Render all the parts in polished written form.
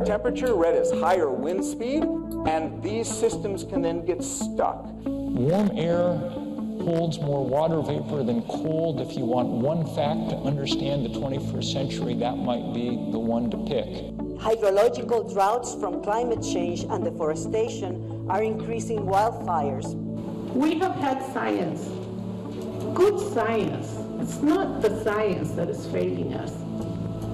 temperature, red is higher wind speed, and these systems can then get stuck. Warm air holds more water vapor than cold. If you want one fact to understand the 21st century, that might be the one to pick. Hydrological droughts from climate change and deforestation are increasing wildfires. We have had science, good science. It's not the science that is failing us,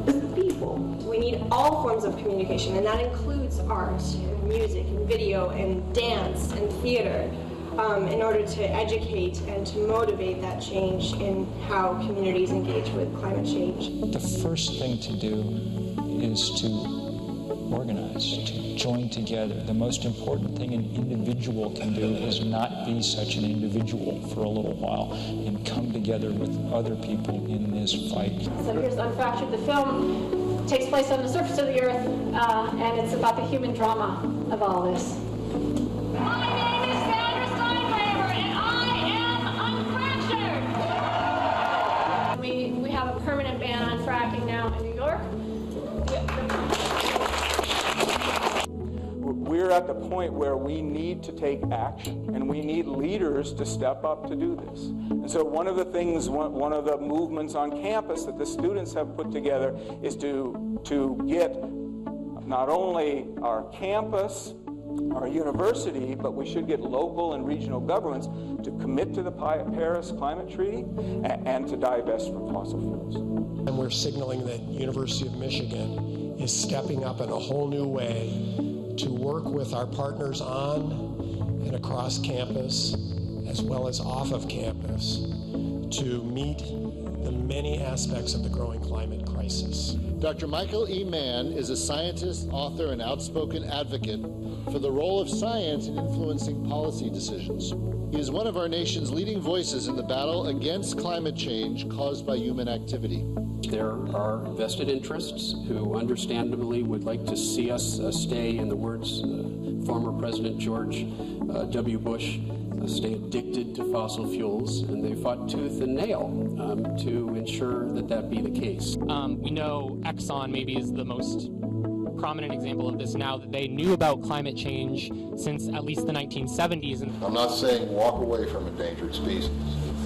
it's the people. We need all forms of communication, and that includes art, and music, and video, and dance, and theater, in order to educate and to motivate that change in how communities engage with climate change. The first thing to do is to organize, to join together. The most important thing an individual can do is not be such an individual for a little while and come together with other people in this fight. So here's Unfractured. The film takes place on the surface of the earth, and it's about the human drama of all this. We have a permanent ban on fracking now in New York. We're at the point where we need to take action, and we need leaders to step up to do this. And so one of the things, one of the movements on campus that the students have put together is to get not only our campus, our university, but we should get local and regional governments to commit to the Paris Climate Treaty and to divest from fossil fuels. And we're signaling that University of Michigan is stepping up in a whole new way to work with our partners on and across campus, as well as off of campus, to meet the many aspects of the growing climate crisis. Dr. Michael E. Mann is a scientist, author, and outspoken advocate for the role of science in influencing policy decisions. He is one of our nation's leading voices in the battle against climate change caused by human activity. There are vested interests who understandably would like to see us stay, in the words former President George W. Bush, stay addicted to fossil fuels, and they fought tooth and nail to ensure that that be the case. We know Exxon maybe is the most prominent example of this now, that they knew about climate change since at least the 1970s. And I'm not saying walk away from endangered species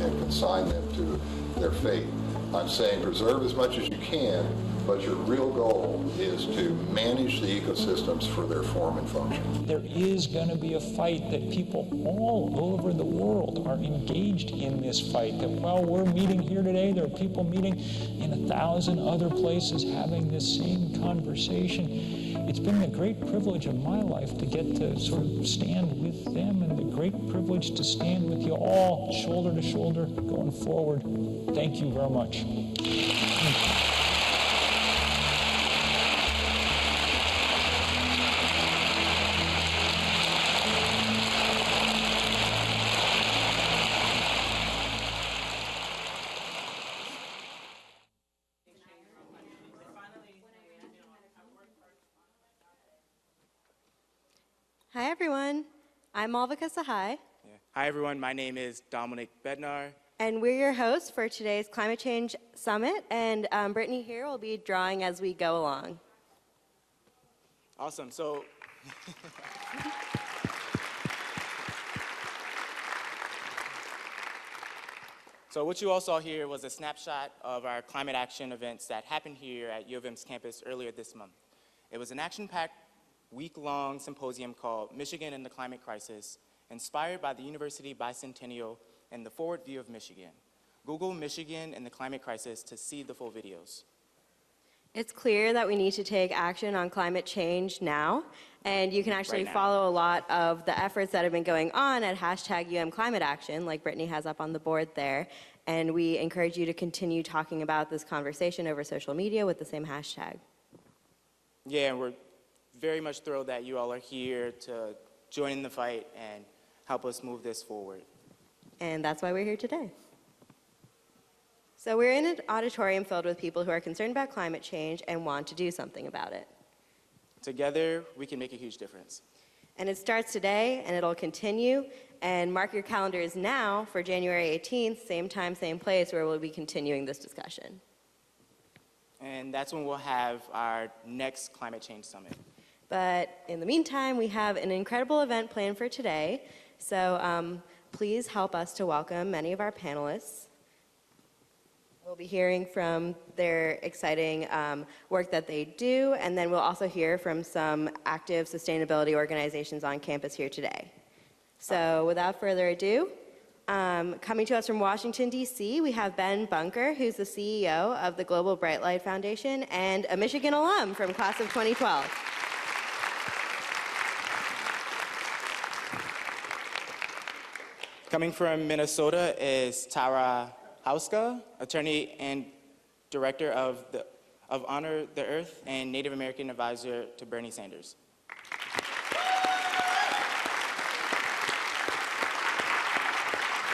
and consign them to their fate. I'm saying preserve as much as you can, but your real goal is to manage the ecosystems for their form and function. There is going to be a fight, that people all over the world are engaged in this fight, that while we're meeting here today, there are people meeting in 1,000 other places having this same conversation. It's been a great privilege of my life to get to sort of stand with them, and the great privilege to stand with you all shoulder to shoulder going forward. Thank you very much. Hi everyone, I'm Malvika Sahai. Hi everyone, my name is Dominic Bednar. And we're your hosts for today's Climate Change Summit, and Brittany here will be drawing as we go along. Awesome, so what you all saw here was a snapshot of our climate action events that happened here at U of M's campus earlier this month. It was an action-packed, week-long symposium called Michigan and the Climate Crisis, inspired by the University Bicentennial and the Forward View of Michigan. Google Michigan and the Climate Crisis to see the full videos. It's clear that we need to take action on climate change now, and you can actually follow a lot of the efforts that have been going on at #UMClimateAction, like Brittany has up on the board there, and we encourage you to continue talking about this conversation over social media with the same hashtag. Yeah, and we're very much thrilled that you all are here to join in the fight and help us move this forward. And that's why we're here today. So we're in an auditorium filled with people who are concerned about climate change and want to do something about it. Together, we can make a huge difference. And it starts today, and it'll continue. And mark your calendars now for January 18th, same time, same place, where we'll be continuing this discussion. And that's when we'll have our next Climate Change Summit. But in the meantime, we have an incredible event planned for today. So please help us to welcome many of our panelists. We'll be hearing from their exciting work that they do, and then we'll also hear from some active sustainability organizations on campus here today. So without further ado, coming to us from Washington, D.C., we have Ben Bunker, who's the CEO of the Global Bright Light Foundation and a Michigan alum from class of 2012. Coming from Minnesota is Tara Hauska, attorney and director of Honor the Earth and Native American advisor to Bernie Sanders.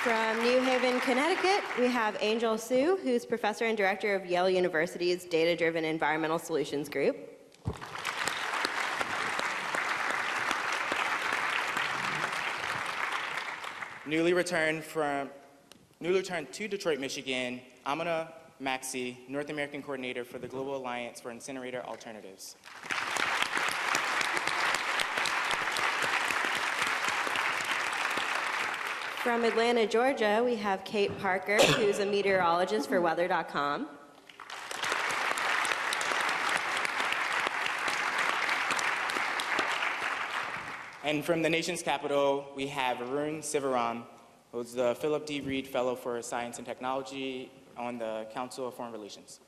From New Haven, Connecticut, we have Angel Su, who's professor and director of Yale University's Data-Driven Environmental Solutions Group. Newly returned to Detroit, Michigan, Amina Maxey, North American Coordinator for the Global Alliance for Incinerator Alternatives. From Atlanta, Georgia, we have Kate Parker, who's a meteorologist for weather.com. And from the nation's capital, we have Arun Sivaram, who's the Philip D. Reed Fellow for Science and Technology on the Council of Foreign Relations.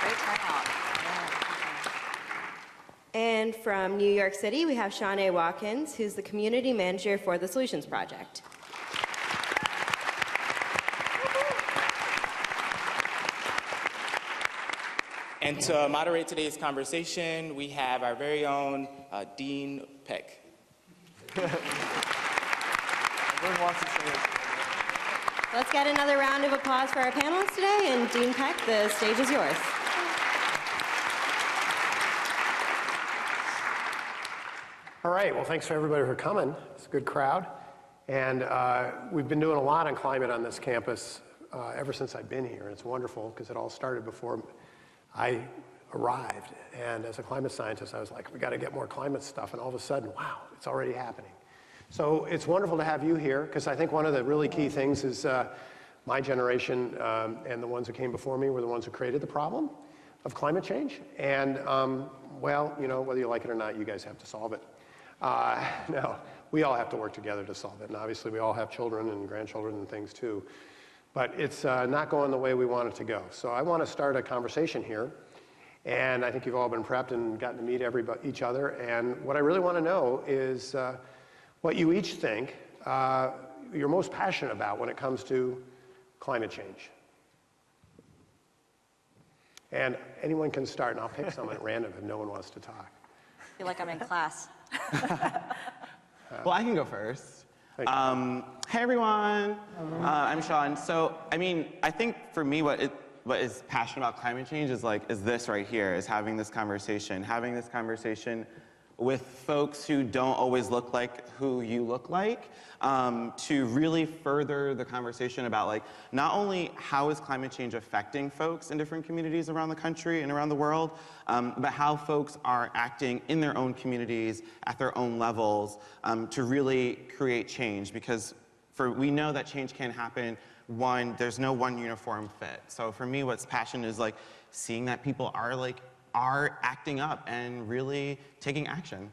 Great turnout. And from New York City, we have Shawnee Watkins, who's the community manager for the Solutions Project. And to moderate today's conversation, we have our very own Dean Peck. Let's get another round of applause for our panelists today, and Dean Peck, the stage is yours. All right, well, thanks for everybody for coming. It's a good crowd. And we've been doing a lot on climate on this campus ever since I've been here. And it's wonderful because it all started before I arrived. And as a climate scientist, I was like, we got to get more climate stuff. And all of a sudden, wow, it's already happening. So it's wonderful to have you here because I think one of the really key things is my generation and the ones who came before me were the ones who created the problem of climate change. And well, you know, whether you like it or not, you guys have to solve it. No, we all have to work together to solve it. And obviously we all have children and grandchildren and things too. But it's not going the way we want it to go. So I want to start a conversation here. And I think you've all been prepped and gotten to meet each other. And what I really want to know is what you each think you're most passionate about when it comes to climate change. And anyone can start, and I'll pick someone at random if no one wants to talk. I feel like I'm in class. Well, I can go first. Hey everyone, I'm Sean. So, I mean, I think for me, what is passionate about climate change is this right here, is having this conversation with folks who don't always look like who you look like, to really further the conversation about not only how is climate change affecting folks in different communities around the country and around the world, but how folks are acting in their own communities at their own levels to really create change. Because we know that change can happen. There's no one uniform fit. So for me, what's passion is seeing that people are acting up and really taking action.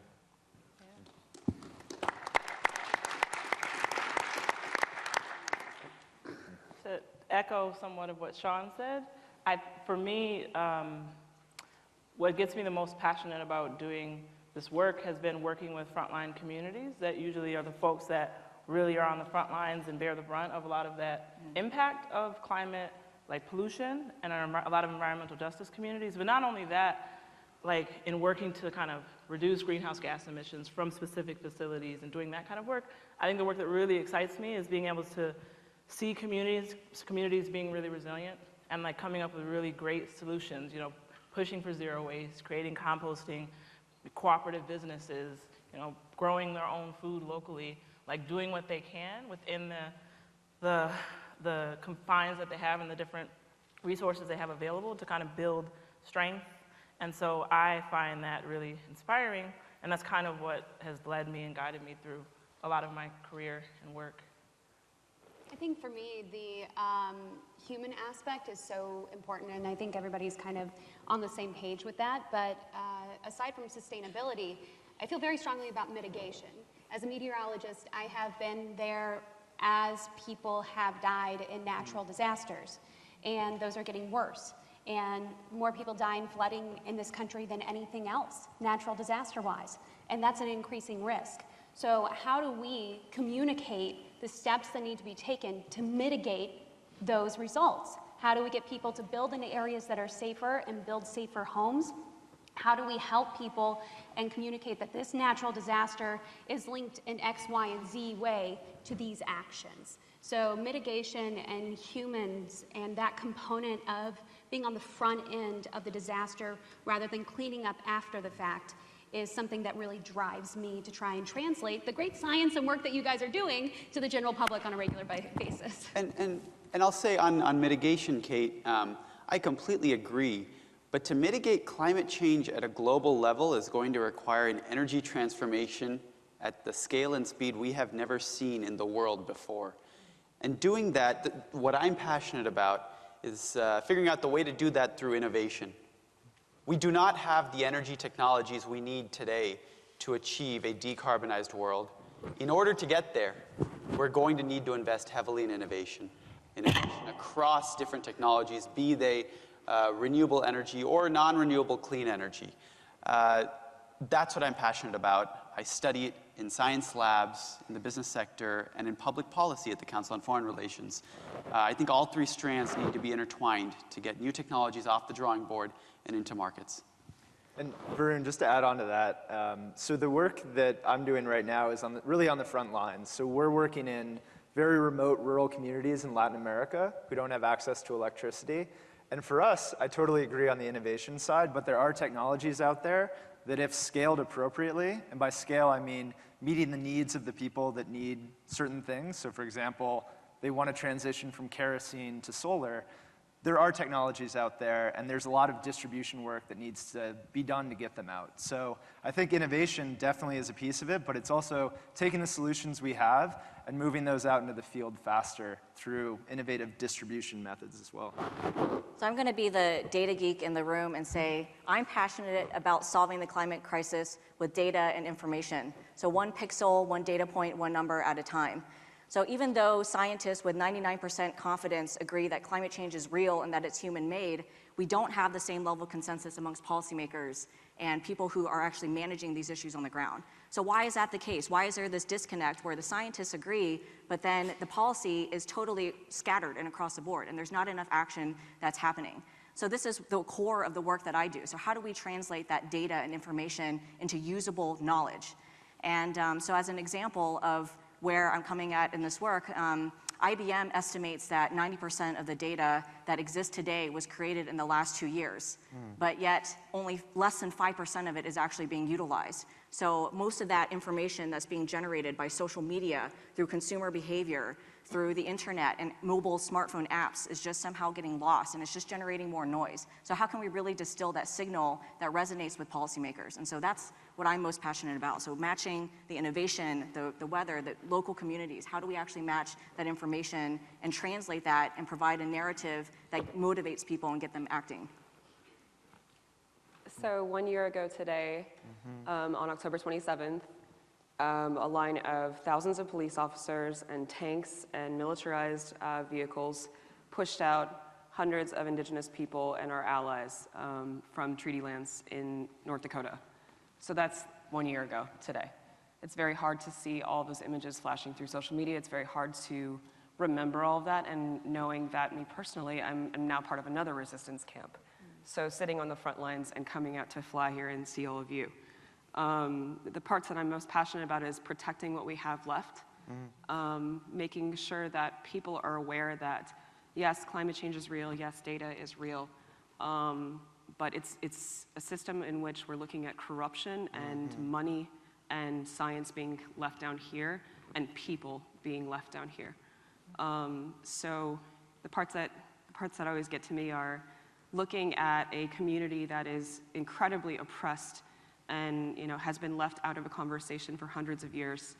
To echo somewhat of what Sean said, for me, what gets me the most passionate about doing this work has been working with frontline communities that usually are the folks that really are on the front lines and bear the brunt of a lot of that impact of climate, like pollution, and a lot of environmental justice communities. But not only that, in working to kind of reduce greenhouse gas emissions from specific facilities and doing that kind of work, I think the work that really excites me is being able to see communities being really resilient and coming up with really great solutions, pushing for zero waste, creating composting, cooperative businesses, growing their own food locally, doing what they can within the confines that they have and the different resources they have available to kind of build strength. And so I find that really inspiring, and that's kind of what has led me and guided me through a lot of my career and work. I think for me, the human aspect is so important, and I think everybody's kind of on the same page with that. But aside from sustainability, I feel very strongly about mitigation. As a meteorologist, I have been there as people have died in natural disasters, and those are getting worse. And more people die in flooding in this country than anything else, natural disaster-wise, and that's an increasing risk. So how do we communicate the steps that need to be taken to mitigate those results? How do we get people to build in areas that are safer and build safer homes? How do we help people and communicate that this natural disaster is linked in X, Y, and Z way to these actions? So mitigation and humans and that component of being on the front end of the disaster rather than cleaning up after the fact is something that really drives me to try and translate the great science and work that you guys are doing to the general public on a regular basis. And I'll say on mitigation, Kate, I completely agree. But to mitigate climate change at a global level is going to require an energy transformation at the scale and speed we have never seen in the world before. And doing that, what I'm passionate about is figuring out the way to do that through innovation. We do not have the energy technologies we need today to achieve a decarbonized world. In order to get there, we're going to need to invest heavily in innovation across different technologies, be they renewable energy or non-renewable clean energy. That's what I'm passionate about. I study it in science labs, in the business sector, and in public policy at the Council on Foreign Relations. I think all three strands need to be intertwined to get new technologies off the drawing board and into markets. And Varun, just to add on to that, so the work that I'm doing right now is really on the front lines. So we're working in very remote rural communities in Latin America who don't have access to electricity. And for us, I totally agree on the innovation side, but there are technologies out there that if scaled appropriately, and by scale I mean meeting the needs of the people that need certain things. So for example, they want to transition from kerosene to solar. There are technologies out there, and there's a lot of distribution work that needs to be done to get them out. So I think innovation definitely is a piece of it, but it's also taking the solutions we have and moving those out into the field faster through innovative distribution methods as well. So I'm going to be the data geek in the room and say, I'm passionate about solving the climate crisis with data and information. So one pixel, one data point, one number at a time. So even though scientists with 99% confidence agree that climate change is real and that it's human-made, we don't have the same level of consensus amongst policymakers and people who are actually managing these issues on the ground. So why is that the case? Why is there this disconnect where the scientists agree, but then the policy is totally scattered and across the board, and there's not enough action that's happening? So this is the core of the work that I do. So how do we translate that data and information into usable knowledge? And so as an example of where I'm coming at in this work, IBM estimates that 90% of the data that exists today was created in the last 2 years, but yet only less than 5% of it is actually being utilized. So most of that information that's being generated by social media, through consumer behavior, through the internet and mobile smartphone apps is just somehow getting lost, and it's just generating more noise. So how can we really distill that signal that resonates with policymakers? And so that's what I'm most passionate about. So matching the innovation, the weather, the local communities, how do we actually match that information and translate that and provide a narrative that motivates people and get them acting? So 1 year ago today, on October 27th, a line of thousands of police officers and tanks and militarized vehicles pushed out hundreds of indigenous people and our allies from treaty lands in North Dakota. So that's 1 year ago today. It's very hard to see all those images flashing through social media. It's very hard to remember all of that, and knowing that me personally, I'm now part of another resistance camp. So sitting on the front lines and coming out to fly here and see all of you. The parts that I'm most passionate about is protecting what we have left, making sure that people are aware that, yes, climate change is real, yes, data is real, but it's a system in which we're looking at corruption and money and science being left down here and people being left down here. So the parts that always get to me are looking at a community that is incredibly oppressed and has been left out of a conversation for hundreds of years,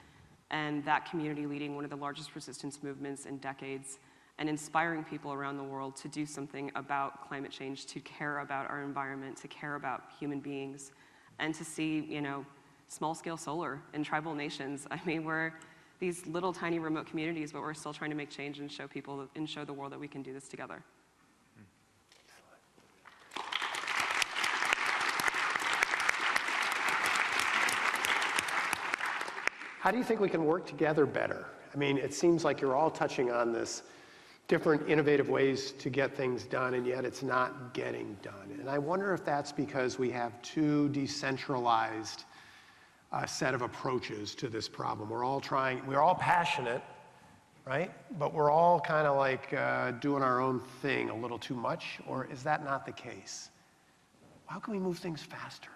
and that community leading one of the largest resistance movements in decades, and inspiring people around the world to do something about climate change, to care about our environment, to care about human beings, and to see, small-scale solar in tribal nations. I mean, we're these little tiny remote communities, but we're still trying to make change and show people and show the world that we can do this together. How do you think we can work together better? I mean, it seems like you're all touching on this different innovative ways to get things done, and yet it's not getting done. And I wonder if that's because we have too decentralized a set of approaches to this problem. We're all passionate, right? But we're all kind of like doing our own thing a little too much, or is that not the case? How can we move things faster?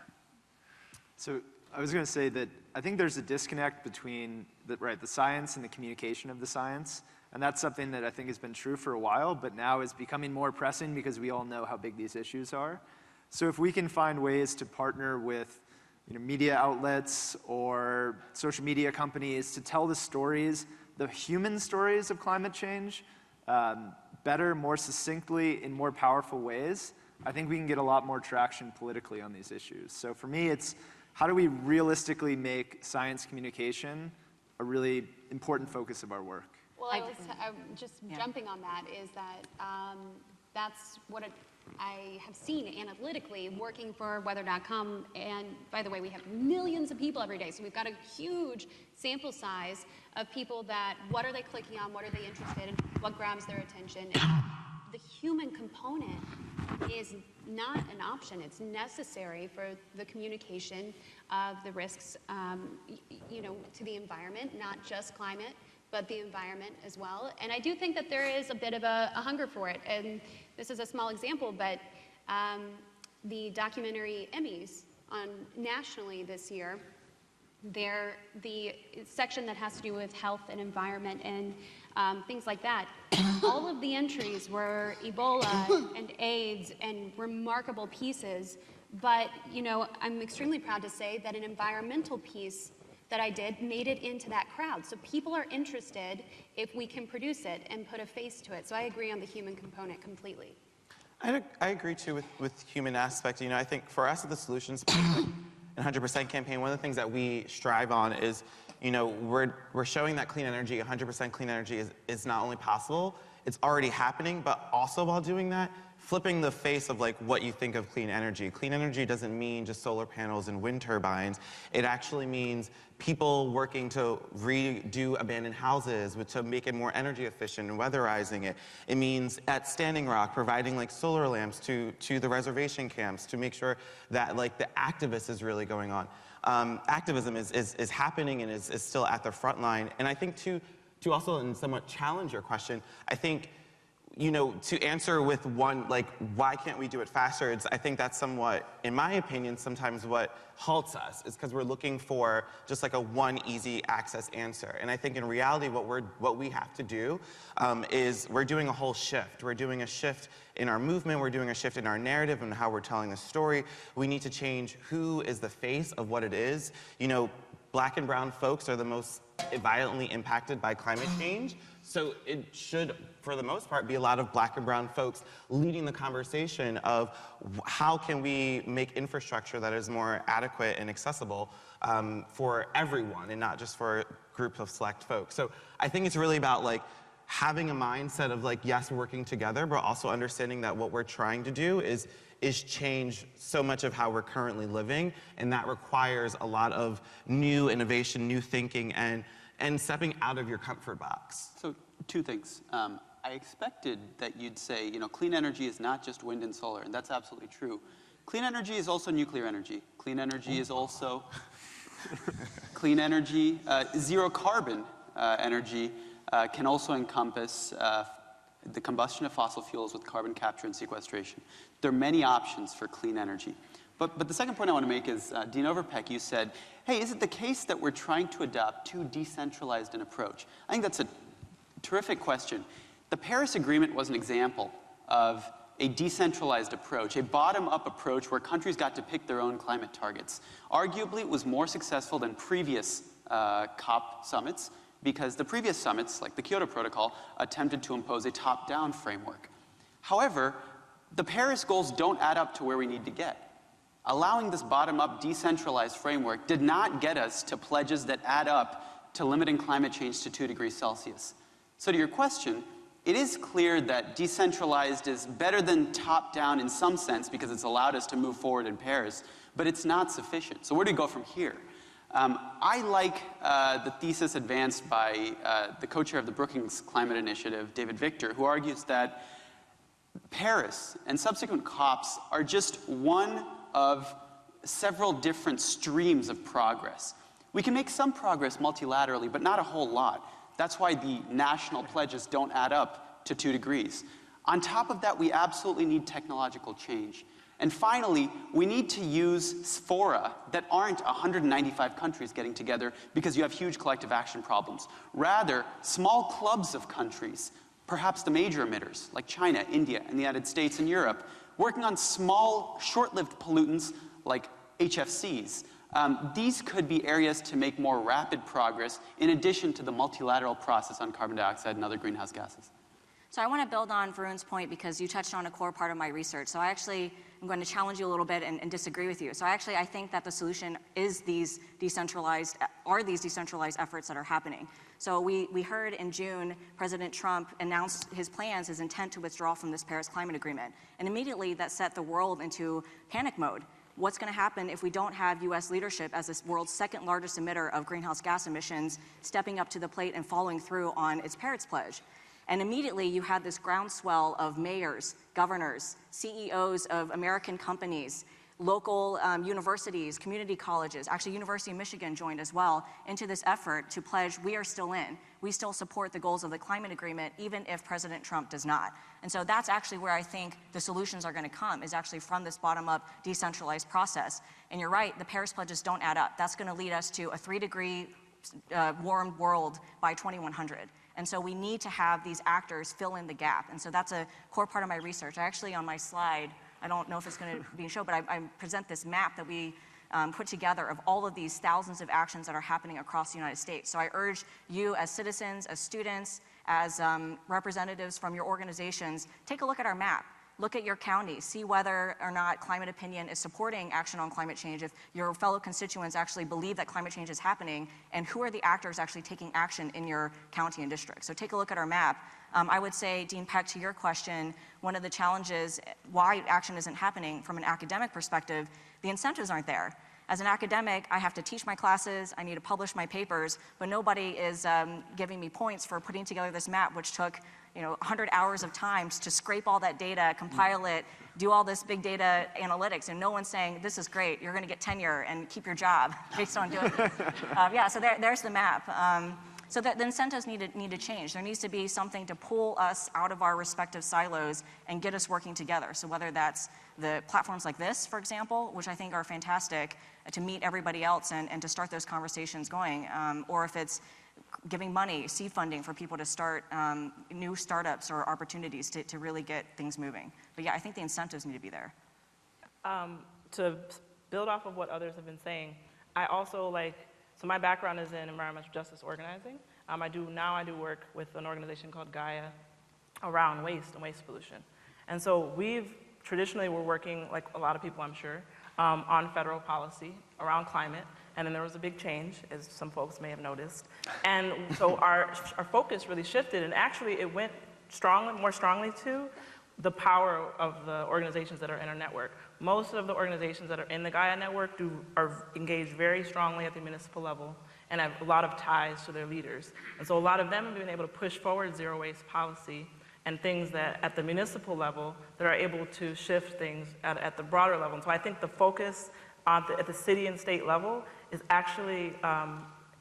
So I was going to say that I think there's a disconnect between the science and the communication of the science. And that's something that I think has been true for a while, but now is becoming more pressing because we all know how big these issues are. So if we can find ways to partner with media outlets or social media companies to tell the stories, the human stories of climate change, better, more succinctly, in more powerful ways, I think we can get a lot more traction politically on these issues. So for me, it's how do we realistically make science communication a really important focus of our work? Well, jumping on that is that that's what I have seen analytically working for weather.com. And by the way, we have millions of people every day. So we've got a huge sample size of people that, what are they clicking on? What are they interested in? What grabs their attention? And the human component is not an option. It's necessary for the communication of the risks, to the environment, not just climate, but the environment as well. And I do think that there is a bit of a hunger for it. And this is a small example, but the documentary Emmys nationally this year, the section that has to do with health and environment and things like that, all of the entries were Ebola and AIDS and remarkable pieces. But, I'm extremely proud to say that an environmental piece that I did made it into that crowd. So people are interested if we can produce it and put a face to it. So I agree on the human component completely. I agree too with human aspect. I think for us at the Solutions and 100% campaign, one of the things that we strive on is, we're showing that clean energy, 100% clean energy is not only possible, it's already happening, but also while doing that, flipping the face of what you think of clean energy. Clean energy doesn't mean just solar panels and wind turbines. It actually means people working to redo abandoned houses, to make it more energy efficient and weatherizing it. It means at Standing Rock providing solar lamps to the reservation camps to make sure that the activist is really going on. Activism is happening and is still at the front line. And I think to also and somewhat challenge your question, I think to answer with one, why can't we do it faster? I think that's somewhat, in my opinion, sometimes what halts us is because we're looking for just a one easy access answer. And I think in reality, what we have to do is we're doing a whole shift. We're doing a shift in our movement. We're doing a shift in our narrative and how we're telling the story. We need to change who is the face of what it is. Black and brown folks are the most violently impacted by climate change. So it should, for the most part, be a lot of black and brown folks leading the conversation of how can we make infrastructure that is more adequate and accessible for everyone and not just for groups of select folks. So I think it's really about having a mindset of yes, working together, but also understanding that what we're trying to do is change so much of how we're currently living, and that requires a lot of new innovation, new thinking, and stepping out of your comfort box. So two things. I expected that you'd say, clean energy is not just wind and solar, and that's absolutely true. Clean energy is also nuclear energy. Clean energy is also clean energy. Zero carbon energy can also encompass the combustion of fossil fuels with carbon capture and sequestration. There are many options for clean energy. But the second point I want to make is, Dean Overpeck, you said, hey, is it the case that we're trying to adopt too decentralized an approach? I think that's a terrific question. The Paris Agreement was an example of a decentralized approach, a bottom-up approach where countries got to pick their own climate targets. Arguably, it was more successful than previous COP summits because the previous summits, like the Kyoto Protocol, attempted to impose a top-down framework. However, the Paris goals don't add up to where we need to get. Allowing this bottom-up decentralized framework did not get us to pledges that add up to limiting climate change to 2 degrees Celsius. So to your question, it is clear that decentralized is better than top-down in some sense because it's allowed us to move forward in Paris, but it's not sufficient. So where do we go from here? I like the thesis advanced by the co-chair of the Brookings Climate Initiative, David Victor, who argues that Paris and subsequent COPs are just one of several different streams of progress. We can make some progress multilaterally, but not a whole lot. That's why the national pledges don't add up to 2 degrees. On top of that, we absolutely need technological change. And finally, we need to use fora that aren't 195 countries getting together because you have huge collective action problems. Rather, small clubs of countries, perhaps the major emitters like China, India, and the United States and Europe, working on small, short-lived pollutants like HFCs. These could be areas to make more rapid progress in addition to the multilateral process on carbon dioxide and other greenhouse gases. So I want to build on Varun's point because you touched on a core part of my research. So I actually am going to challenge you a little bit and disagree with you. So I think that the solution is these decentralized efforts that are happening. So we heard in June, President Trump announced his plans, his intent to withdraw from this Paris Climate Agreement. And immediately that set the world into panic mode. What's going to happen if we don't have U.S. leadership as the world's second largest emitter of greenhouse gas emissions stepping up to the plate and following through on its Paris pledge? And immediately you had this groundswell of mayors, governors, CEOs of American companies, local universities, community colleges, actually University of Michigan joined as well into this effort to pledge we are still in. We still support the goals of the climate agreement even if President Trump does not. And so that's actually where I think the solutions are going to come, is actually from this bottom-up decentralized process. And you're right, the Paris pledges don't add up. That's going to lead us to a 3-degree warmed world by 2100. And so we need to have these actors fill in the gap. And so that's a core part of my research. I actually, on my slide, I don't know if it's going to be shown, but I present this map that we put together of all of these thousands of actions that are happening across the United States. So I urge you as citizens, as students, as representatives from your organizations, take a look at our map. Look at your county, see whether or not Climate Opinion is supporting action on climate change, if your fellow constituents actually believe that climate change is happening, and who are the actors actually taking action in your county and district. So take a look at our map. I would say, Dean Peck, to your question, one of the challenges why action isn't happening from an academic perspective, the incentives aren't there. As an academic, I have to teach my classes, I need to publish my papers, but nobody is giving me points for putting together this map, which took 100 hours of time to scrape all that data, compile it, do all this big data analytics, and no one's saying, this is great, you're going to get tenure and keep your job based on doing this. Yeah, so there's the map. So the incentives need to change. There needs to be something to pull us out of our respective silos and get us working together. So whether that's the platforms like this, for example, which I think are fantastic to meet everybody else and to start those conversations going, or if it's giving money, seed funding for people to start new startups or opportunities to really get things moving. But yeah, I think the incentives need to be there. To build off of what others have been saying, I also so my background is in environmental justice organizing. I do work with an organization called Gaia around waste and waste pollution. And so we're working, like a lot of people I'm sure, on federal policy around climate. And then there was a big change, as some folks may have noticed. And so our focus really shifted, and actually it went more strongly to the power of the organizations that are in our network. Most of the organizations that are in the Gaia network are engaged very strongly at the municipal level and have a lot of ties to their leaders. And so a lot of them have been able to push forward zero waste policy and things that at the municipal level that are able to shift things at the broader level. And so I think the focus at the city and state level is actually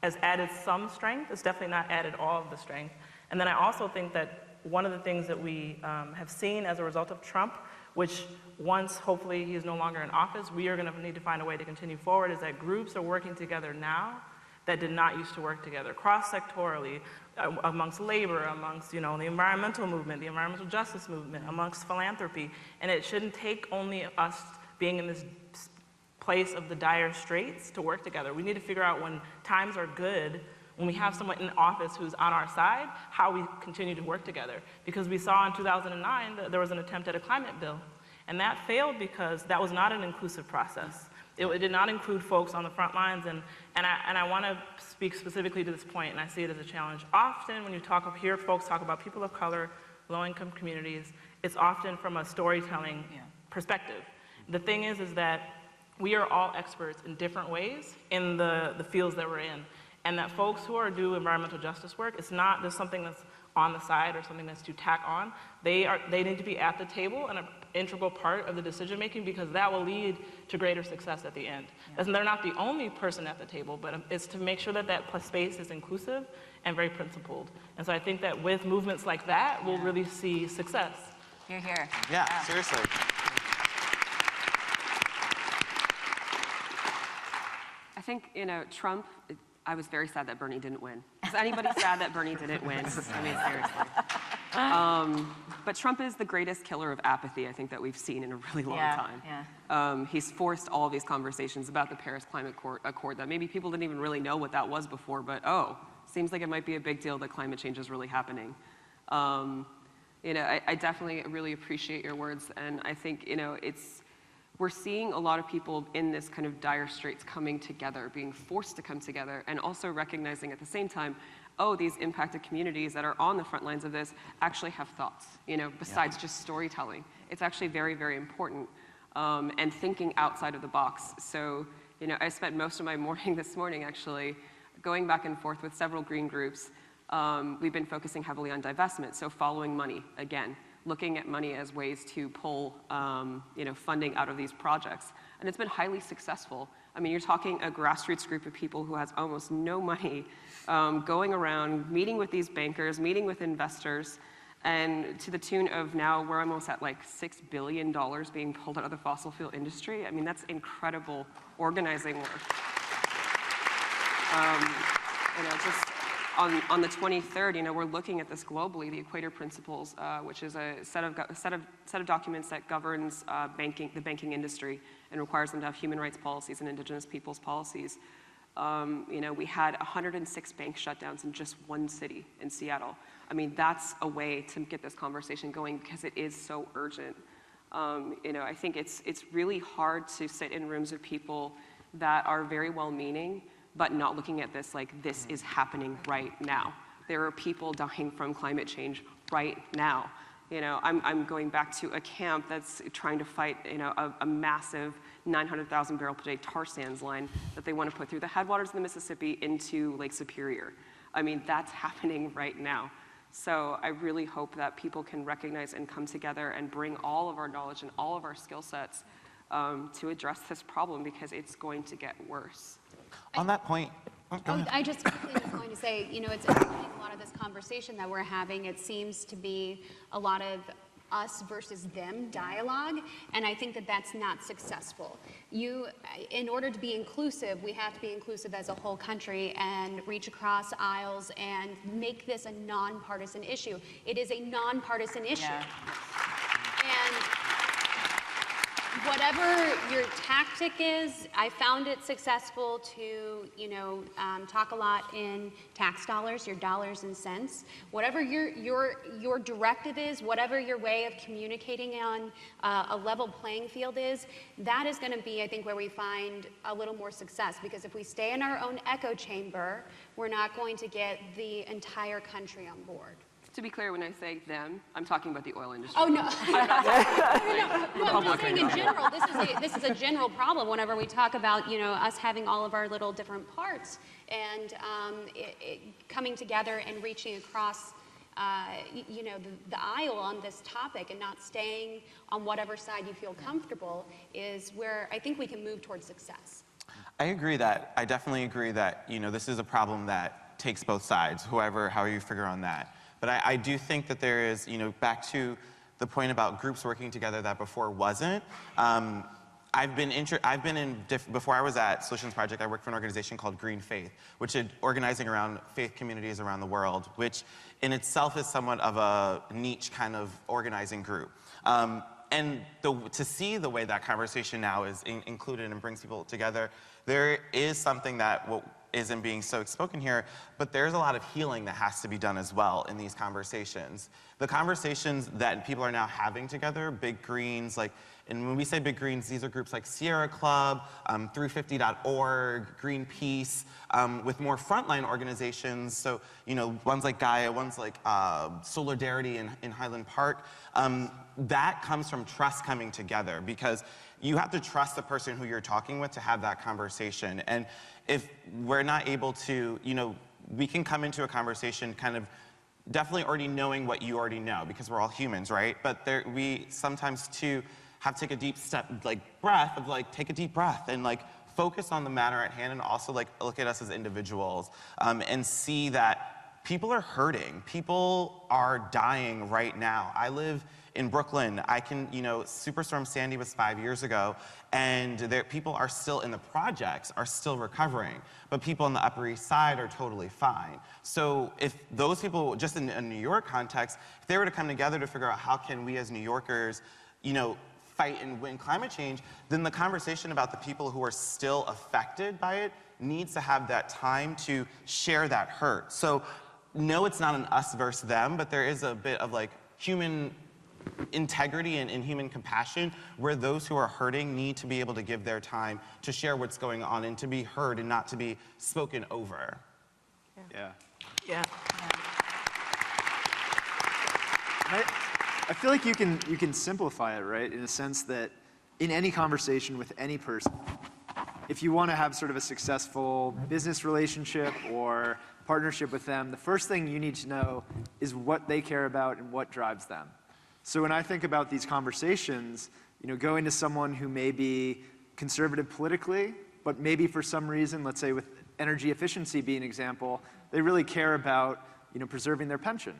has added some strength. It's definitely not added all of the strength. And then I also think that one of the things that we have seen as a result of Trump, which once hopefully he is no longer in office, we are going to need to find a way to continue forward, is that groups are working together now that did not used to work together, cross-sectorally, amongst labor, amongst the environmental movement, the environmental justice movement, amongst philanthropy. And it shouldn't take only us being in this place of the dire straits to work together. We need to figure out when times are good, when we have someone in office who's on our side, how we continue to work together. Because we saw in 2009 that there was an attempt at a climate bill. And that failed because that was not an inclusive process. It did not include folks on the front lines, and I want to speak specifically to this point, and I see it as a challenge. Often when you hear folks talk about people of color, low-income communities, it's often from a storytelling perspective. The thing is that we are all experts in different ways in the fields that we're in, and that folks who do environmental justice work, it's not just something that's on the side or something that's to tack on. They need to be at the table and an integral part of the decision making, because that will lead to greater success at the end. And they're not the only person at the table, but it's to make sure that that space is inclusive and very principled. And so I think that with movements like that, we'll really see success. Hear, hear. Yeah, seriously. I think, Trump, I was very sad that Bernie didn't win. Is anybody sad that Bernie didn't win? I mean, seriously. But Trump is the greatest killer of apathy, I think, that we've seen in a really long time. He's forced all of these conversations about the Paris Climate Accord that maybe people didn't even really know what that was before, but seems like it might be a big deal that climate change is really happening. I definitely really appreciate your words, and I think, we're seeing a lot of people in this kind of dire straits coming together, being forced to come together, and also recognizing at the same time, these impacted communities that are on the front lines of this actually have thoughts, besides just storytelling. It's actually very, very important, and thinking outside of the box. So, I spent most of my morning this morning actually going back and forth with several green groups. We've been focusing heavily on divestment, so following money again. Looking at money as ways to pull, funding out of these projects. And it's been highly successful. I mean, you're talking a grassroots group of people who has almost no money, going around, meeting with these bankers, meeting with investors, and to the tune of now we're almost at like $6 billion being pulled out of the fossil fuel industry. I mean, that's incredible organizing work. Just on the 23rd, we're looking at this globally, the Equator Principles, which is a set of documents that governs the banking industry and requires them to have human rights policies and indigenous peoples policies. We had 106 bank shutdowns in just one city in Seattle. I mean, that's a way to get this conversation going because it is so urgent. I think it's really hard to sit in rooms with people that are very well-meaning, but not looking at this like this is happening right now. There are people dying from climate change right now. I'm going back to a camp that's trying to fight, a massive 900,000 barrel per day tar sands line that they want to put through the headwaters of the Mississippi into Lake Superior. I mean, that's happening right now. So I really hope that people can recognize and come together and bring all of our knowledge and all of our skill sets to address this problem, because it's going to get worse. On that point, I just quickly was going to say, it's interesting, a lot of this conversation that we're having, it seems to be a lot of us versus them dialogue, and I think that that's not successful. In order to be inclusive, we have to be inclusive as a whole country and reach across aisles and make this a nonpartisan issue. It is a nonpartisan issue. And whatever your tactic is, I found it successful to, talk a lot in tax dollars, your dollars and cents. Whatever your directive is, whatever your way of communicating on a level playing field is, that is going to be, I think, where we find a little more success. Because if we stay in our own echo chamber, we're not going to get the entire country on board. To be clear, when I say them, I'm talking about the oil industry. Oh, no. I'm just saying in general, this is a general problem whenever we talk about, us having all of our little different parts and coming together and reaching across, the aisle on this topic and not staying on whatever side you feel comfortable is where I think we can move towards success. I definitely agree that, this is a problem that takes both sides, however you figure on that. But I do think that there is, back to the point about groups working together that before wasn't, before I was at Solutions Project, I worked for an organization called Green Faith, which is organizing around faith communities around the world, which in itself is somewhat of a niche kind of organizing group. And to see the way that conversation now is included and brings people together, there is something that isn't being so spoken here, but there's a lot of healing that has to be done as well in these conversations. The conversations that people are now having together, Big Greens, and when we say Big Greens, these are groups like Sierra Club, 350.org, Greenpeace, with more frontline organizations. So, ones like Gaia, ones like Solidarity in Highland Park. That comes from trust coming together, because you have to trust the person who you're talking with to have that conversation. And if we're not able to, we can come into a conversation kind of definitely already knowing what you already know, because we're all humans, right? But we sometimes too have to take a deep breath of take a deep breath and focus on the matter at hand, and also look at us as individuals and see that people are hurting. People are dying right now. I live in Brooklyn. Superstorm Sandy was 5 years ago, and people are still in the projects, are still recovering, but people on the Upper East Side are totally fine. So if those people, just in a New York context, if they were to come together to figure out how can we as New Yorkers, fight and win climate change, then the conversation about the people who are still affected by it needs to have that time to share that hurt. So no, it's not an us versus them, but there is a bit of human integrity and human compassion, where those who are hurting need to be able to give their time to share what's going on and to be heard and not to be spoken over. Yeah. I feel like you can simplify it, right? In a sense that in any conversation with any person, if you want to have sort of a successful business relationship or partnership with them, the first thing you need to know is what they care about and what drives them. So when I think about these conversations, going to someone who may be conservative politically, but maybe for some reason, let's say with energy efficiency being an example, they really care about preserving their pension.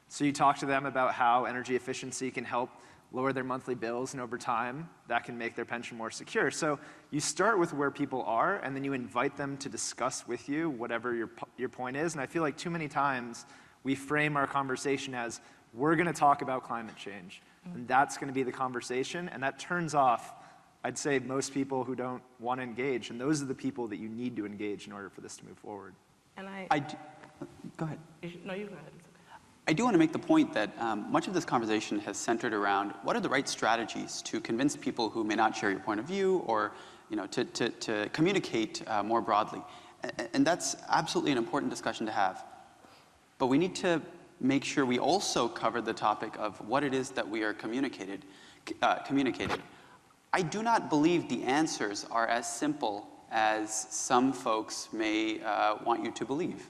So you talk to them about how energy efficiency can help lower their monthly bills, and over time, that can make their pension more secure. So you start with where people are, and then you invite them to discuss with you whatever your point is. And I feel like too many times we frame our conversation as, we're going to talk about climate change, and that's going to be the conversation, and that turns off, I'd say, most people who don't want to engage, and those are the people that you need to engage in order for this to move forward. And Go ahead. No, you go ahead. I do want to make the point that much of this conversation has centered around what are the right strategies to convince people who may not share your point of view, or to communicate more broadly. And that's absolutely an important discussion to have. But we need to make sure we also cover the topic of what it is that we are communicated. I do not believe the answers are as simple as some folks may want you to believe.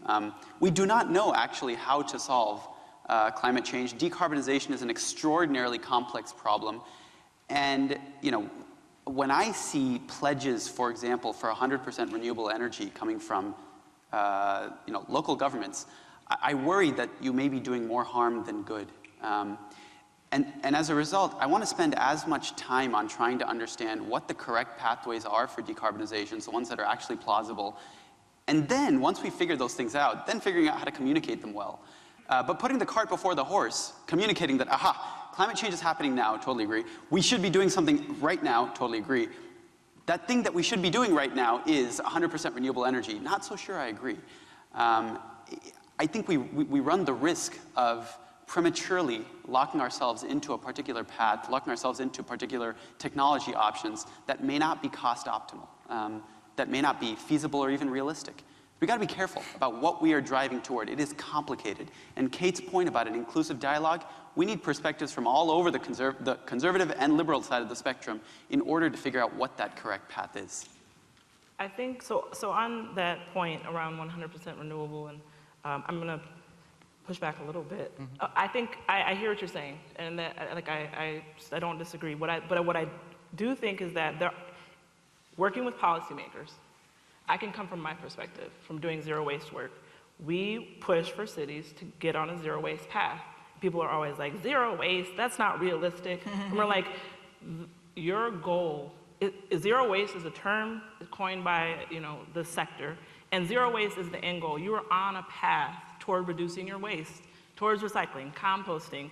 We do not know actually how to solve climate change. Decarbonization is an extraordinarily complex problem. And when I see pledges, for example, for 100% renewable energy coming from local governments, I worry that you may be doing more harm than good. And as a result, I want to spend as much time on trying to understand what the correct pathways are for decarbonization, so ones that are actually plausible. And then, once we figure those things out, then figuring out how to communicate them well. But putting the cart before the horse, communicating that, climate change is happening now, totally agree. We should be doing something right now, totally agree. That thing that we should be doing right now is 100% renewable energy. Not so sure I agree. I think we run the risk of prematurely locking ourselves into a particular path, locking ourselves into particular technology options that may not be cost optimal, that may not be feasible or even realistic. We've got to be careful about what we are driving toward. It is complicated. And Kate's point about an inclusive dialogue, we need perspectives from all over the conservative and liberal side of the spectrum in order to figure out what that correct path is. I think, so on that point around 100% renewable, and I'm going to push back a little bit. I think, I hear what you're saying, and that, I don't disagree. But what I do think is that working with policymakers, I can come from my perspective, from doing zero waste work. We push for cities to get on a zero waste path. People are always like, zero waste, that's not realistic. And we're like, your goal zero waste is a term coined by the sector, and zero waste is the end goal. You are on a path toward reducing your waste, towards recycling, composting,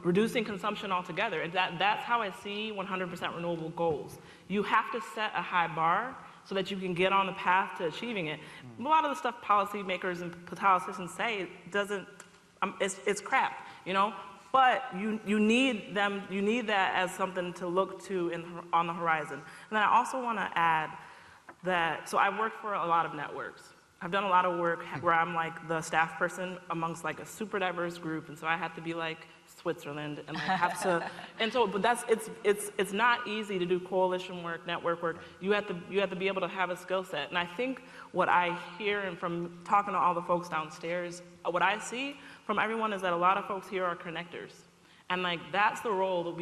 reducing consumption altogether. And that's how I see 100% renewable goals. You have to set a high bar so that you can get on the path to achieving it. A lot of the stuff policymakers and politicians say doesn't, it's crap, But you need that as something to look to on the horizon. And then I also want to add that, so I work for a lot of networks. I've done a lot of work where I'm like the staff person amongst like a super diverse group, and so I have to be like Switzerland and like have to, and so, but it's not easy to do coalition work, network work. You have to be able to have a skill set. And I think what I hear and from talking to all the folks downstairs, what I see from everyone is that a lot of folks here are connectors. And like that's the role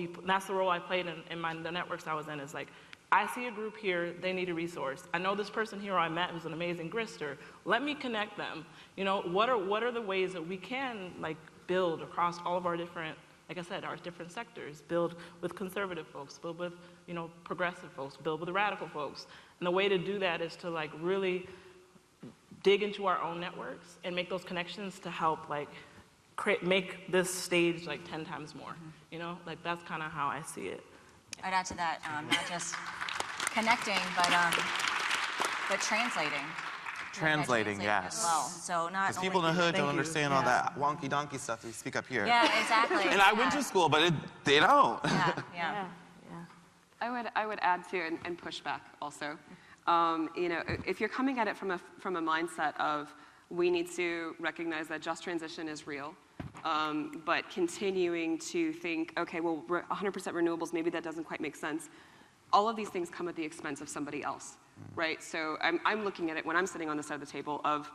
I played in the networks I was in, is like, I see a group here, they need a resource. I know this person here I met who's an amazing grister. Let me connect them. What are the ways that we can like build across all of our different, like I said, our different sectors, build with conservative folks, build with, progressive folks, build with radical folks. And the way to do that is to like really dig into our own networks and make those connections to help like make this stage like 10 times more, like that's kind of how I see it. I'd add to that, not just connecting, but translating. Translating, yes. As well. So not because people in the hood don't understand all that wonky donkey stuff we speak up here. Yeah, exactly. And I went to school, but they don't. Yeah. I would add to and push back also. If you're coming at it from a mindset of we need to recognize that just transition is real, but continuing to think, okay, well, 100% renewables, maybe that doesn't quite make sense. All of these things come at the expense of somebody else, right? So I'm looking at it when I'm sitting on this side of the table of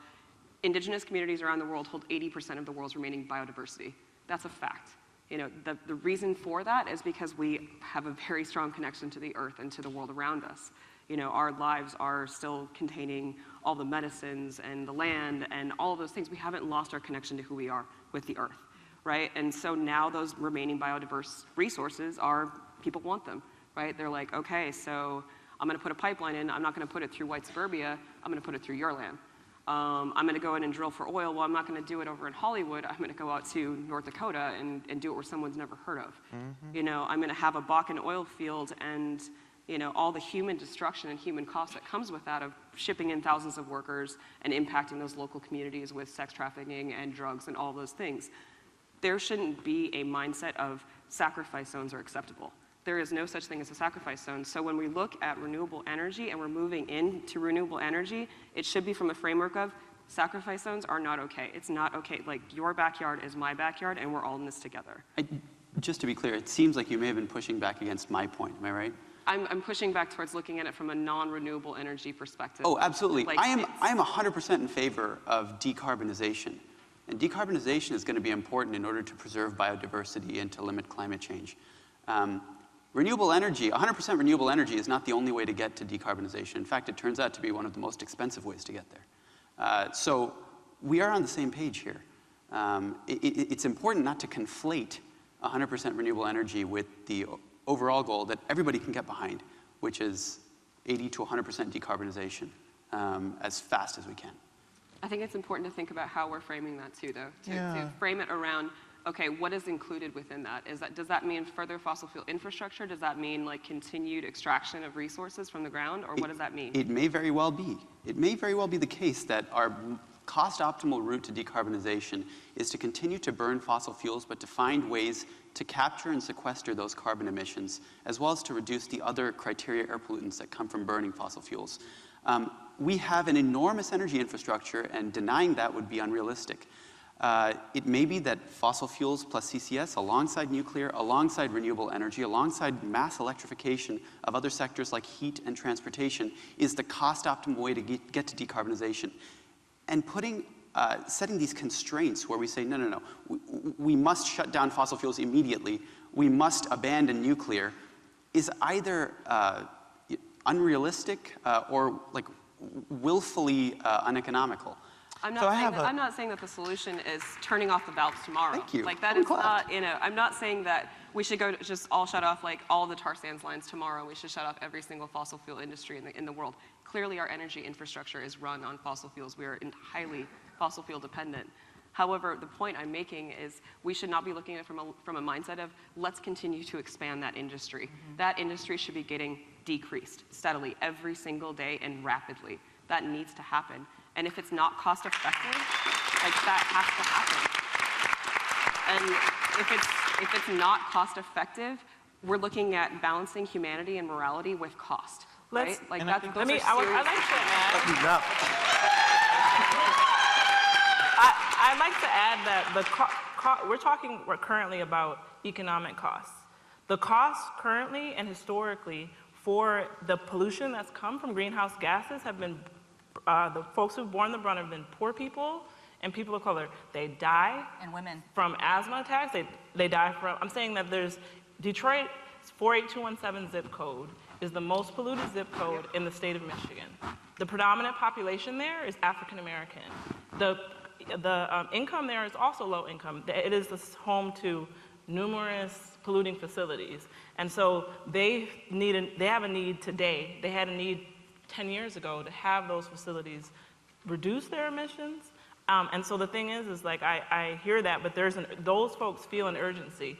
indigenous communities around the world hold 80% of the world's remaining biodiversity. That's a fact. The reason for that is because we have a very strong connection to the earth and to the world around us. Our lives are still containing all the medicines and the land and all of those things. We haven't lost our connection to who we are with the earth, right? And so now those remaining biodiverse resources people want them, right? They're like, okay, so I'm gonna put a pipeline in, I'm not gonna put it through white suburbia, I'm gonna put it through your land. I'm gonna go in and drill for oil, well, I'm not gonna do it over in Hollywood, I'm gonna go out to North Dakota and do it where someone's never heard of. I'm gonna have a Bakken oil field and all the human destruction and human cost that comes with that of shipping in thousands of workers and impacting those local communities with sex trafficking and drugs and all those things. There shouldn't be a mindset of sacrifice zones are acceptable. There is no such thing as a sacrifice zone. So when we look at renewable energy and we're moving into renewable energy, it should be from a framework of sacrifice zones are not okay. It's not okay. Like your backyard is my backyard and we're all in this together. Just to be clear, it seems like you may have been pushing back against my point. Am I right? I'm pushing back towards looking at it from a non-renewable energy perspective. Oh, absolutely. I am 100% in favor of decarbonization. And decarbonization is going to be important in order to preserve biodiversity and to limit climate change. Renewable energy, 100% renewable energy is not the only way to get to decarbonization. In fact, it turns out to be one of the most expensive ways to get there. So we are on the same page here. It's important not to conflate 100% renewable energy with the overall goal that everybody can get behind, which is 80 to 100% decarbonization as fast as we can. I think it's important to think about how we're framing that too, though. To frame it around, okay, what is included within that? Does that mean further fossil fuel infrastructure? Does that mean like continued extraction of resources from the ground, or what does that mean? It may very well be. It may very well be the case that our cost-optimal route to decarbonization is to continue to burn fossil fuels, but to find ways to capture and sequester those carbon emissions, as well as to reduce the other criteria air pollutants that come from burning fossil fuels. We have an enormous energy infrastructure, and denying that would be unrealistic. It may be that fossil fuels plus CCS, alongside nuclear, alongside renewable energy, alongside mass electrification of other sectors like heat and transportation, is the cost-optimal way to get to decarbonization. And setting these constraints where we say, no, we must shut down fossil fuels immediately, we must abandon nuclear, is either unrealistic or like willfully uneconomical. I'm not saying that the solution is turning off the valves tomorrow. Thank you. Like that is not, I'm not saying that we should go to just all shut off like all the tar sands lines tomorrow. We should shut off every single fossil fuel industry in the world. Clearly, our energy infrastructure is run on fossil fuels. We are highly fossil fuel dependent. However, the point I'm making is we should not be looking at it from a mindset of let's continue to expand that industry. That industry should be getting decreased steadily every single day and rapidly. That needs to happen. And if it's not cost effective, like that has to happen. And if it's not cost effective, we're looking at balancing humanity and morality with cost. Right? Like that's I'd like to add. I'd like to add that we're currently about economic costs. The costs currently and historically for the pollution that's come from greenhouse gases have been, the folks who've borne the brunt have been poor people and people of color. They die. And women. From asthma attacks. They die from, I'm saying that there's Detroit 48217 zip code is the most polluted zip code in the state of Michigan. The predominant population there is African American. The income there is also low income. It is the home to numerous polluting facilities. And so they have a need today. They had a need 10 years ago to have those facilities reduce their emissions. And so the thing is like I hear that, but those folks feel an urgency,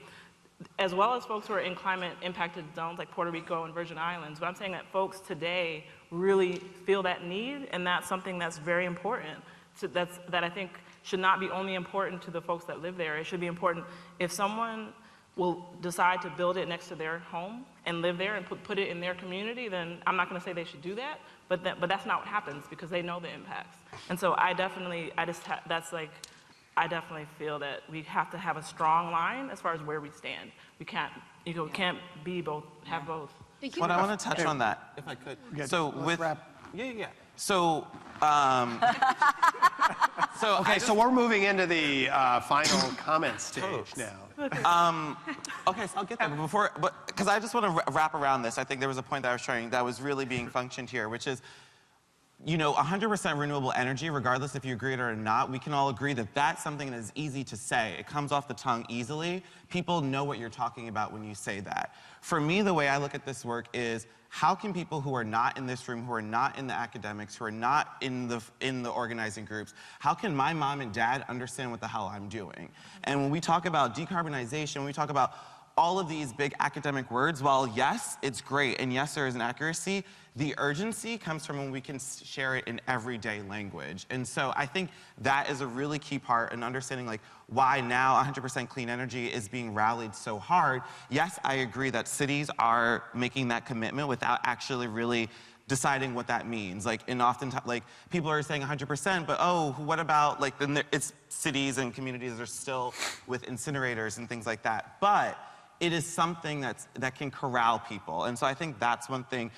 as well as folks who are in climate impacted zones like Puerto Rico and Virgin Islands. But I'm saying that folks today really feel that need, and that's something that's very important. So that I think should not be only important to the folks that live there. It should be important if someone will decide to build it next to their home and live there and put it in their community, then I'm not going to say they should do that, but that's not what happens because they know the impacts. And so I definitely feel that we have to have a strong line as far as where we stand. We can't be both, have both. What I want to touch on that, if I could. So with So, so we're moving into the final comment stage now. Okay, so I'll get there. But because I just want to wrap around this, I think there was a point that I was trying that was really being functioned here, which is, 100% renewable energy, regardless if you agree it or not, we can all agree that that's something that is easy to say. It comes off the tongue easily. People know what you're talking about when you say that. For me, the way I look at this work is, how can people who are not in this room, who are not in the academics, who are not in the organizing groups, how can my mom and dad understand what the hell I'm doing? And when we talk about decarbonization, when we talk about all of these big academic words, while yes, it's great, and yes, there is an accuracy, the urgency comes from when we can share it in everyday language. And so I think that is a really key part in understanding why now 100% clean energy is being rallied so hard. Yes, I agree that cities are making that commitment without actually really deciding what that means. And oftentimes, people are saying 100%, but what about, then it's cities and communities that are still with incinerators and things like that. But it is something that can corral people. And so I think that's one thing,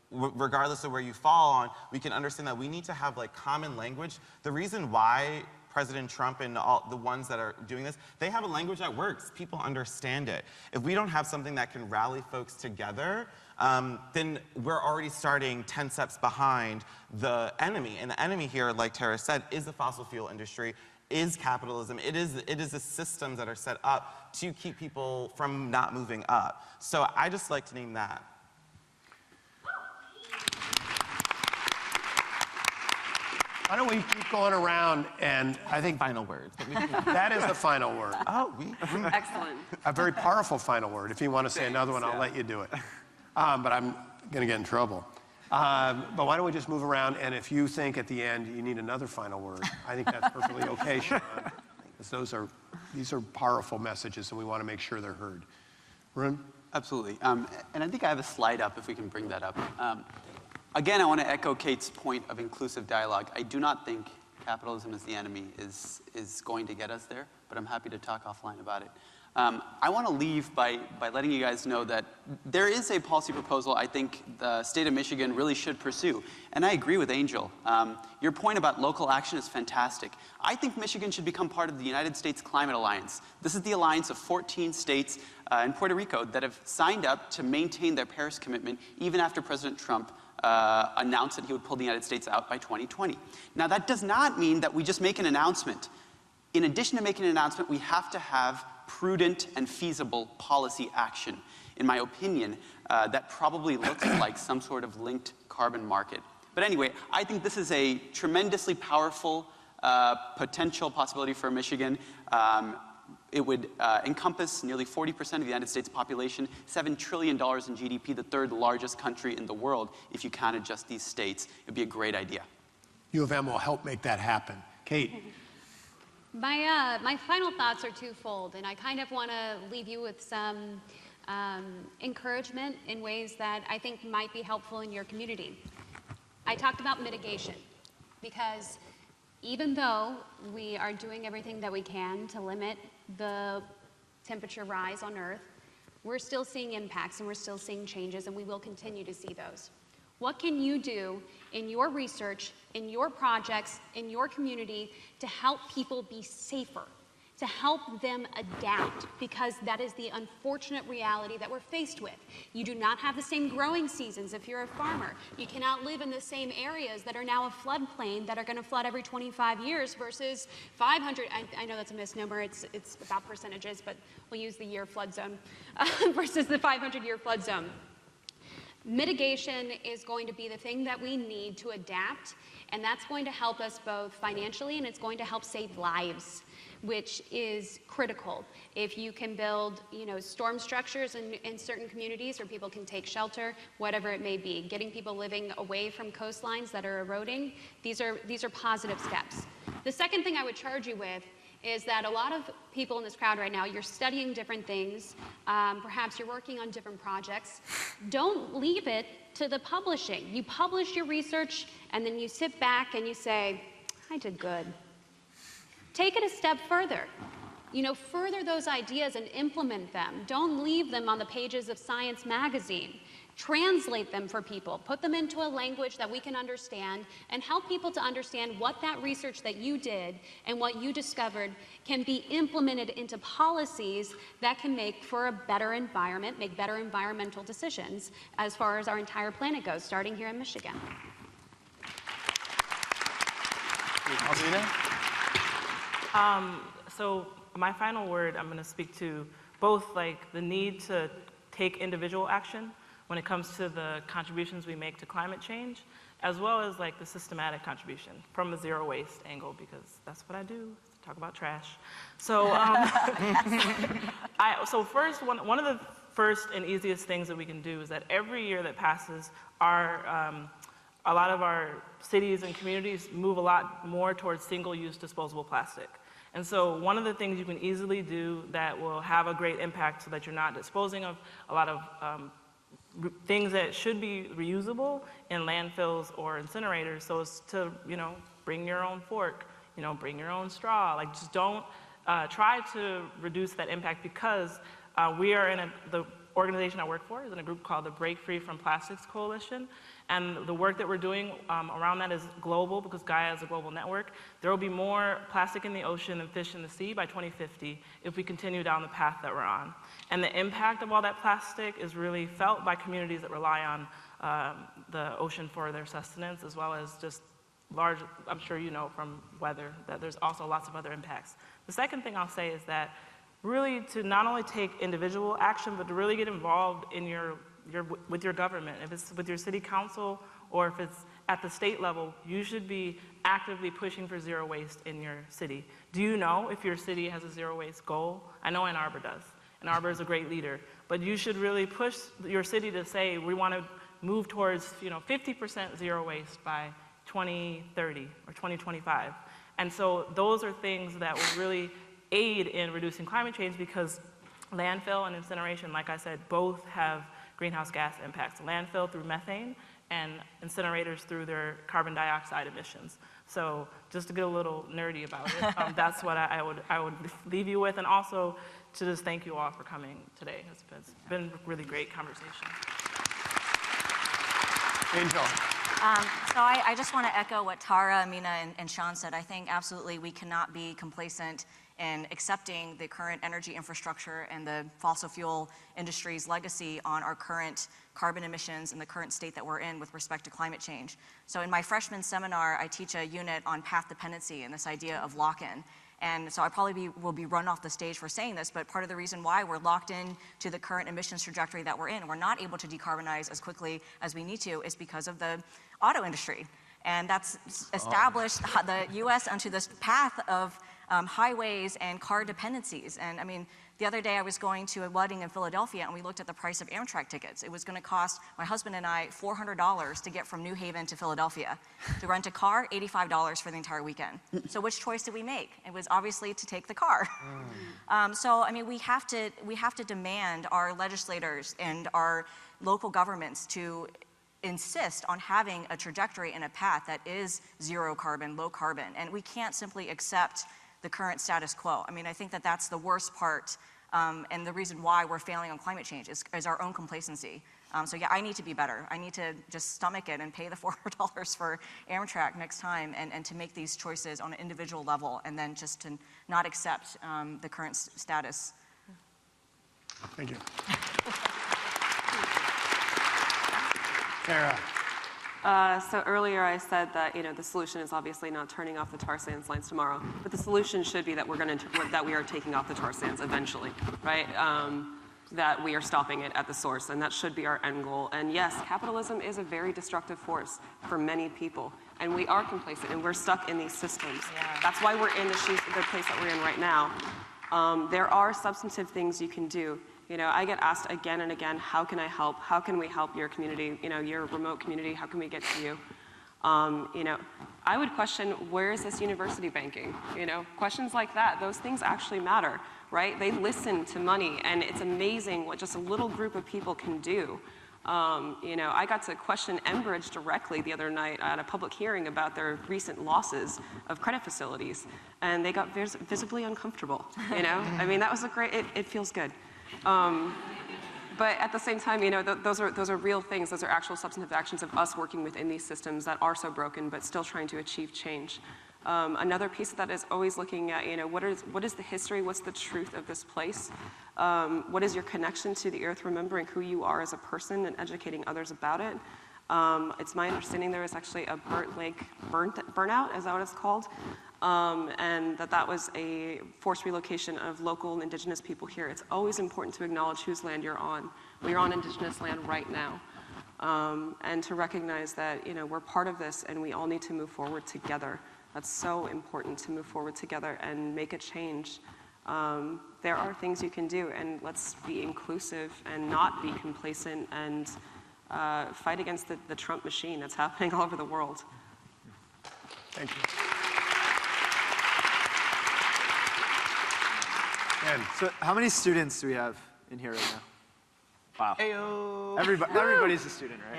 regardless of where you fall on, we can understand that we need to have common language. The reason why President Trump and all the ones that are doing this, they have a language that works. People understand it. If we don't have something that can rally folks together, then we're already starting 10 steps behind the enemy. And the enemy here, like Tara said, is the fossil fuel industry, is capitalism. It is the systems that are set up to keep people from not moving up. So I just like to name that. Why don't we keep going around, and I think final words. That is the final word. Excellent. A very powerful final word. If you want to say another one, I'll let you do it. But I'm going to get in trouble. But why don't we just move around, and if you think at the end you need another final word, I think that's perfectly okay, Sean. These are powerful messages, and we want to make sure they're heard. Rune? Absolutely. And I think I have a slide up, if we can bring that up. Again, I want to echo Kate's point of inclusive dialogue. I do not think capitalism is the enemy is going to get us there, but I'm happy to talk offline about it. I want to leave by letting you guys know that there is a policy proposal I think the state of Michigan really should pursue. And I agree with Angel. Your point about local action is fantastic. I think Michigan should become part of the United States Climate Alliance. This is the alliance of 14 states and Puerto Rico that have signed up to maintain their Paris commitment even after President Trump announced that he would pull the United States out by 2020. Now, that does not mean that we just make an announcement. In addition to making an announcement, we have to have prudent and feasible policy action. In my opinion, that probably looks like some sort of linked carbon market. But anyway, I think this is a tremendously powerful potential possibility for Michigan. It would encompass nearly 40% of the United States population, $7 trillion in GDP, the third largest country in the world. If you counted just these states, it would be a great idea. U of M will help make that happen. Kate. My final thoughts are twofold, and I kind of want to leave you with some encouragement in ways that I think might be helpful in your community. I talked about mitigation, because even though we are doing everything that we can to limit the temperature rise on Earth, we're still seeing impacts and we're still seeing changes, and we will continue to see those. What can you do in your research, in your projects, in your community to help people be safer, to help them adapt? Because that is the unfortunate reality that we're faced with. You do not have the same growing seasons if you're a farmer. You cannot live in the same areas that are now a floodplain that are going to flood every 25 years versus 500. I know that's a misnomer. It's about percentages, but we'll use the year flood zone versus the 500-year flood zone. Mitigation is going to be the thing that we need to adapt, and that's going to help us both financially, and it's going to help save lives, which is critical. If you can build, storm structures in certain communities where people can take shelter, whatever it may be, getting people living away from coastlines that are eroding, these are positive steps. The second thing I would charge you with is that a lot of people in this crowd right now, you're studying different things, perhaps you're working on different projects. Don't leave it to the publishing. You publish your research, and then you sit back and you say, I did good. Take it a step further. Further those ideas and implement them. Don't leave them on the pages of Science magazine. Translate them for people. Put them into a language that we can understand, and help people to understand what that research that you did and what you discovered can be implemented into policies that can make for a better environment, make better environmental decisions as far as our entire planet goes, starting here in Michigan. So my final word, I'm going to speak to both the need to take individual action when it comes to the contributions we make to climate change, as well as the systematic contribution from a zero waste angle, because that's what I do, talk about trash. So, so first, one of the first and easiest things that we can do is that every year that passes, a lot of our cities and communities move a lot more towards single-use disposable plastic. And so one of the things you can easily do that will have a great impact so that you're not disposing of a lot of things that should be reusable in landfills or incinerators, so as to, bring your own fork, bring your own straw. Just don't try to reduce that impact, because we are the organization I work for is in a group called the Break Free from Plastics Coalition. And the work that we're doing around that is global, because Gaia is a global network. There will be more plastic in the ocean and fish in the sea by 2050 if we continue down the path that we're on. And the impact of all that plastic is really felt by communities that rely on the ocean for their sustenance, as well as just large, I'm sure you know from weather, that there's also lots of other impacts. The second thing I'll say is that really to not only take individual action, but to really get involved in with your government. If it's with your city council or if it's at the state level, you should be actively pushing for zero waste in your city. Do you know if your city has a zero waste goal? I know Ann Arbor does. Ann Arbor is a great leader. But you should really push your city to say, we want to move towards 50% zero waste by 2030 or 2025. And so those are things that will really aid in reducing climate change, because landfill and incineration, like I said, both have greenhouse gas impacts. Landfill through methane, and incinerators through their carbon dioxide emissions. So just to get a little nerdy about it, that's what I would leave you with, and also to just thank you all for coming today. It's been a really great conversation. Angel. So I just want to echo what Tara, Amina, and Sean said. I think absolutely we cannot be complacent in accepting the current energy infrastructure and the fossil fuel industry's legacy on our current carbon emissions and the current state that we're in with respect to climate change. So in my freshman seminar, I teach a unit on path dependency and this idea of lock-in. And so I probably will be run off the stage for saying this, but part of the reason why we're locked in to the current emissions trajectory that we're in, we're not able to decarbonize as quickly as we need to, is because of the auto industry. And that's established the U.S. onto this path of highways and car dependencies. And I mean, the other day I was going to a wedding in Philadelphia and we looked at the price of Amtrak tickets. It was going to cost my husband and I $400 to get from New Haven to Philadelphia. To rent a car, $85 for the entire weekend. So which choice did we make? It was obviously to take the car. So I mean, we have to demand our legislators and our local governments to insist on having a trajectory and a path that is zero carbon, low carbon, and we can't simply accept the current status quo. I mean, I think that that's the worst part, and the reason why we're failing on climate change is our own complacency. So yeah, I need to be better. I need to just stomach it and pay the $400 for Amtrak next time, and to make these choices on an individual level, and then just to not accept the current status. Thank you. Sarah. So earlier I said that the solution is obviously not turning off the tar sands lines tomorrow, but the solution should be that that we are taking off the tar sands eventually, right? That we are stopping it at the source, and that should be our end goal. And yes, capitalism is a very destructive force for many people, and we are complacent and we're stuck in these systems. Yeah. That's why we're in the place that we're in right now. There are substantive things you can do. I get asked again and again, how can I help? How can we help your community, your remote community? How can we get to you? I would question, where is this university banking? Questions like that, those things actually matter, right? They listen to money, and it's amazing what just a little group of people can do. I got to question Enbridge directly the other night at a public hearing about their recent losses of credit facilities, and they got visibly uncomfortable, I mean, that was it feels good. But at the same time, those are real things. Those are actual substantive actions of us working within these systems that are so broken, but still trying to achieve change. Another piece of that is always looking at, what is the history? What's the truth of this place? What is your connection to the earth? Remembering who you are as a person and educating others about it. It's my understanding there was actually a burnt lake burnout, is that what it's called? And that was a forced relocation of local and indigenous people here. It's always important to acknowledge whose land you're on. We are on indigenous land right now. And to recognize that, we're part of this and we all need to move forward together. That's so important, to move forward together and make a change. There are things you can do, and let's be inclusive and not be complacent, and fight against the Trump machine that's happening all over the world. Thank you. And so how many students do we have in here right now? Wow. Ayo. Everybody's a student, right?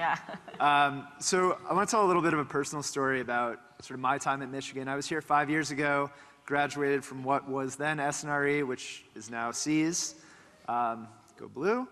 Yeah. So I want to tell a little bit of a personal story about sort of my time at Michigan. I was here 5 years ago, graduated from what was then SNRE, which is now C's. Go blue.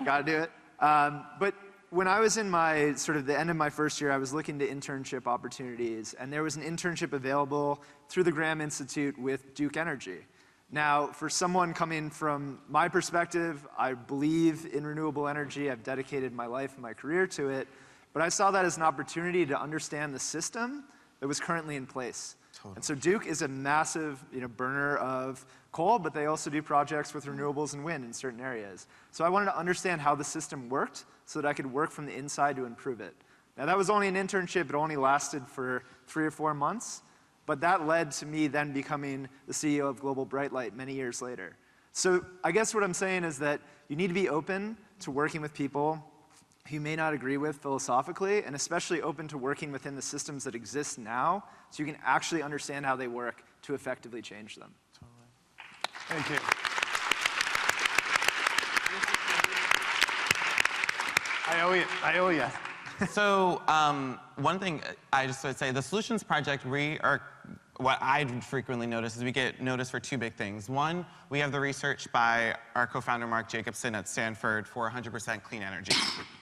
Gotta do it. But when I was in the end of my first year, I was looking to internship opportunities, and there was an internship available through the Graham Institute with Duke Energy. Now, for someone coming from my perspective, I believe in renewable energy. I've dedicated my life and my career to it. But I saw that as an opportunity to understand the system that was currently in place. Totally. And so Duke is a massive burner of coal, but they also do projects with renewables and wind in certain areas. So I wanted to understand how the system worked so that I could work from the inside to improve it. Now, that was only an internship. It only lasted for 3 or 4 months. But that led to me then becoming the CEO of Global Brightlight many years later. So I guess what I'm saying is that you need to be open to working with people who you may not agree with philosophically, and especially open to working within the systems that exist now so you can actually understand how they work to effectively change them. Totally. Thank you. I owe you. So one thing I just would say, the Solutions Project, what I frequently notice is we get noticed for 2 big things. One, we have the research by our co-founder Mark Jacobson at Stanford for 100% clean energy.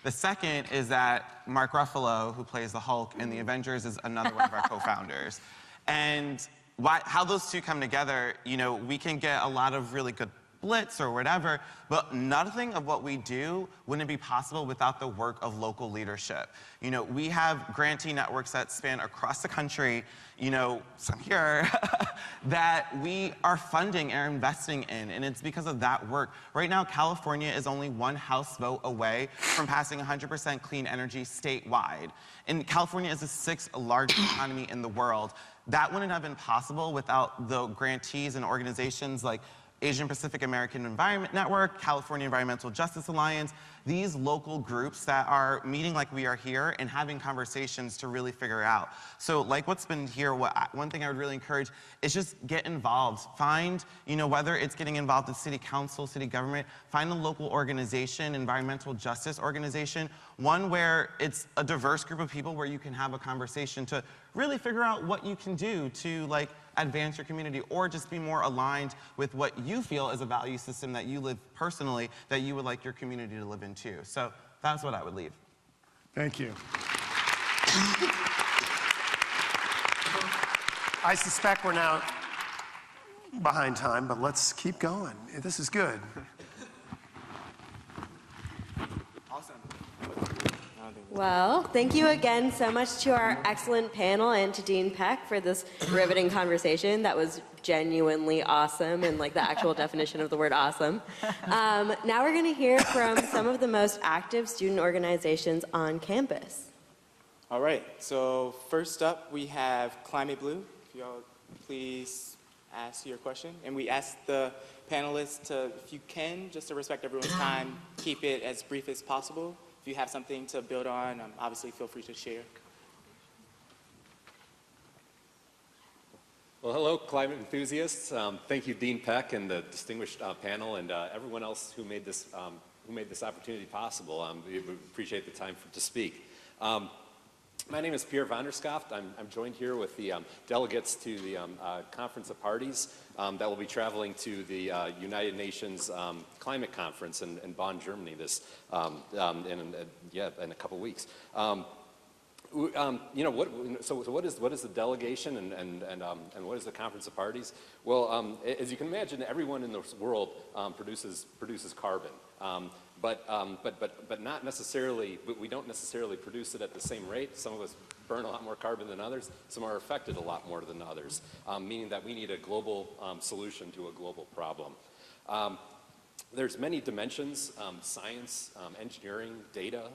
The second is that Mark Ruffalo, who plays the Hulk in the Avengers, is another one of our co-founders. And how those two come together, we can get a lot of really good blitz or whatever, but nothing of what we do wouldn't be possible without the work of local leadership. You know, we have grantee networks that span across the country, you know, some here, that we are funding and investing in, and it's because of that work. Right now, California is only one House vote away from passing 100% clean energy statewide. And California is the 6th largest economy in the world. That wouldn't have been possible without the grantees and organizations like Asian Pacific American Environment Network, California Environmental Justice Alliance, these local groups that are meeting like we are here and having conversations to really figure out. So like what's been here, one thing I would really encourage is just get involved. Find, you know, whether it's getting involved in city council, city government, find a local organization, environmental justice organization, one where it's a diverse group of people where you can have a conversation to really figure out what you can do to like advance your community or just be more aligned with what you feel is a value system that you live personally that you would like your community to live in too. So that's what I would leave. Thank you. I suspect we're now behind time, but let's keep going. This is good. Well, thank you again so much to our excellent panel and to Dean Peck for this riveting conversation. That was genuinely awesome and like the actual definition of the word awesome. Now we're going to hear from some of the most active student organizations on campus. All right, so first up we have Climate Blue. If y'all please ask your question. And we ask the panelists to, if you can, just to respect everyone's time, keep it as brief as possible. If you have something to build on, obviously feel free to share. Well, hello, climate enthusiasts. Thank you, Dean Peck, and the distinguished panel, and everyone else who made this opportunity possible. We appreciate the time to speak. My name is Pierre van der Skaft. I'm joined here with the delegates to the Conference of Parties that will be traveling to the United Nations Climate Conference in Bonn, Germany in a couple weeks. You know, what is the delegation and what is the Conference of Parties? Well, as you can imagine, everyone in this world produces carbon. But not necessarily, but we don't necessarily produce it at the same rate. Some of us burn a lot more carbon than others. Some are affected a lot more than others, meaning that we need a global solution to a global problem. There's many dimensions, science, engineering, data,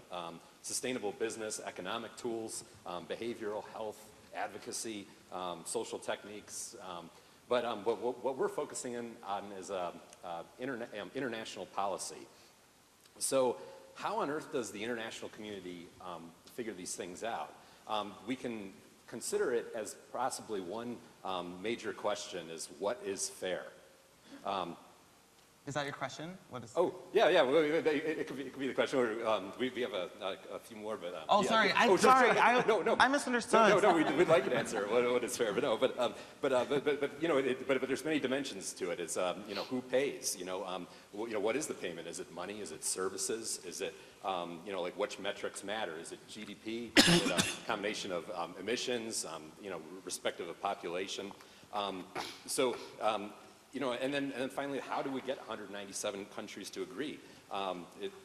sustainable business, economic tools, behavioral health, advocacy, social techniques. But what we're focusing on is international policy. So how on earth does the international community figure these things out? We can consider it as possibly one major question is what is fair? Is that your question? What is? Oh, yeah. Well, it could be the question. We have a few more, but oh, yeah. Sorry. No. I misunderstood. No. We'd like an answer. What is fair? But no. But you know, but there's many dimensions to it. It's you know, who pays? You know, what is the payment? Is it money? Is it services? Is it you know, like which metrics matter? Is it GDP? Is it a combination of emissions? You know, respective of population. You know, and then finally, how do we get 197 countries to agree?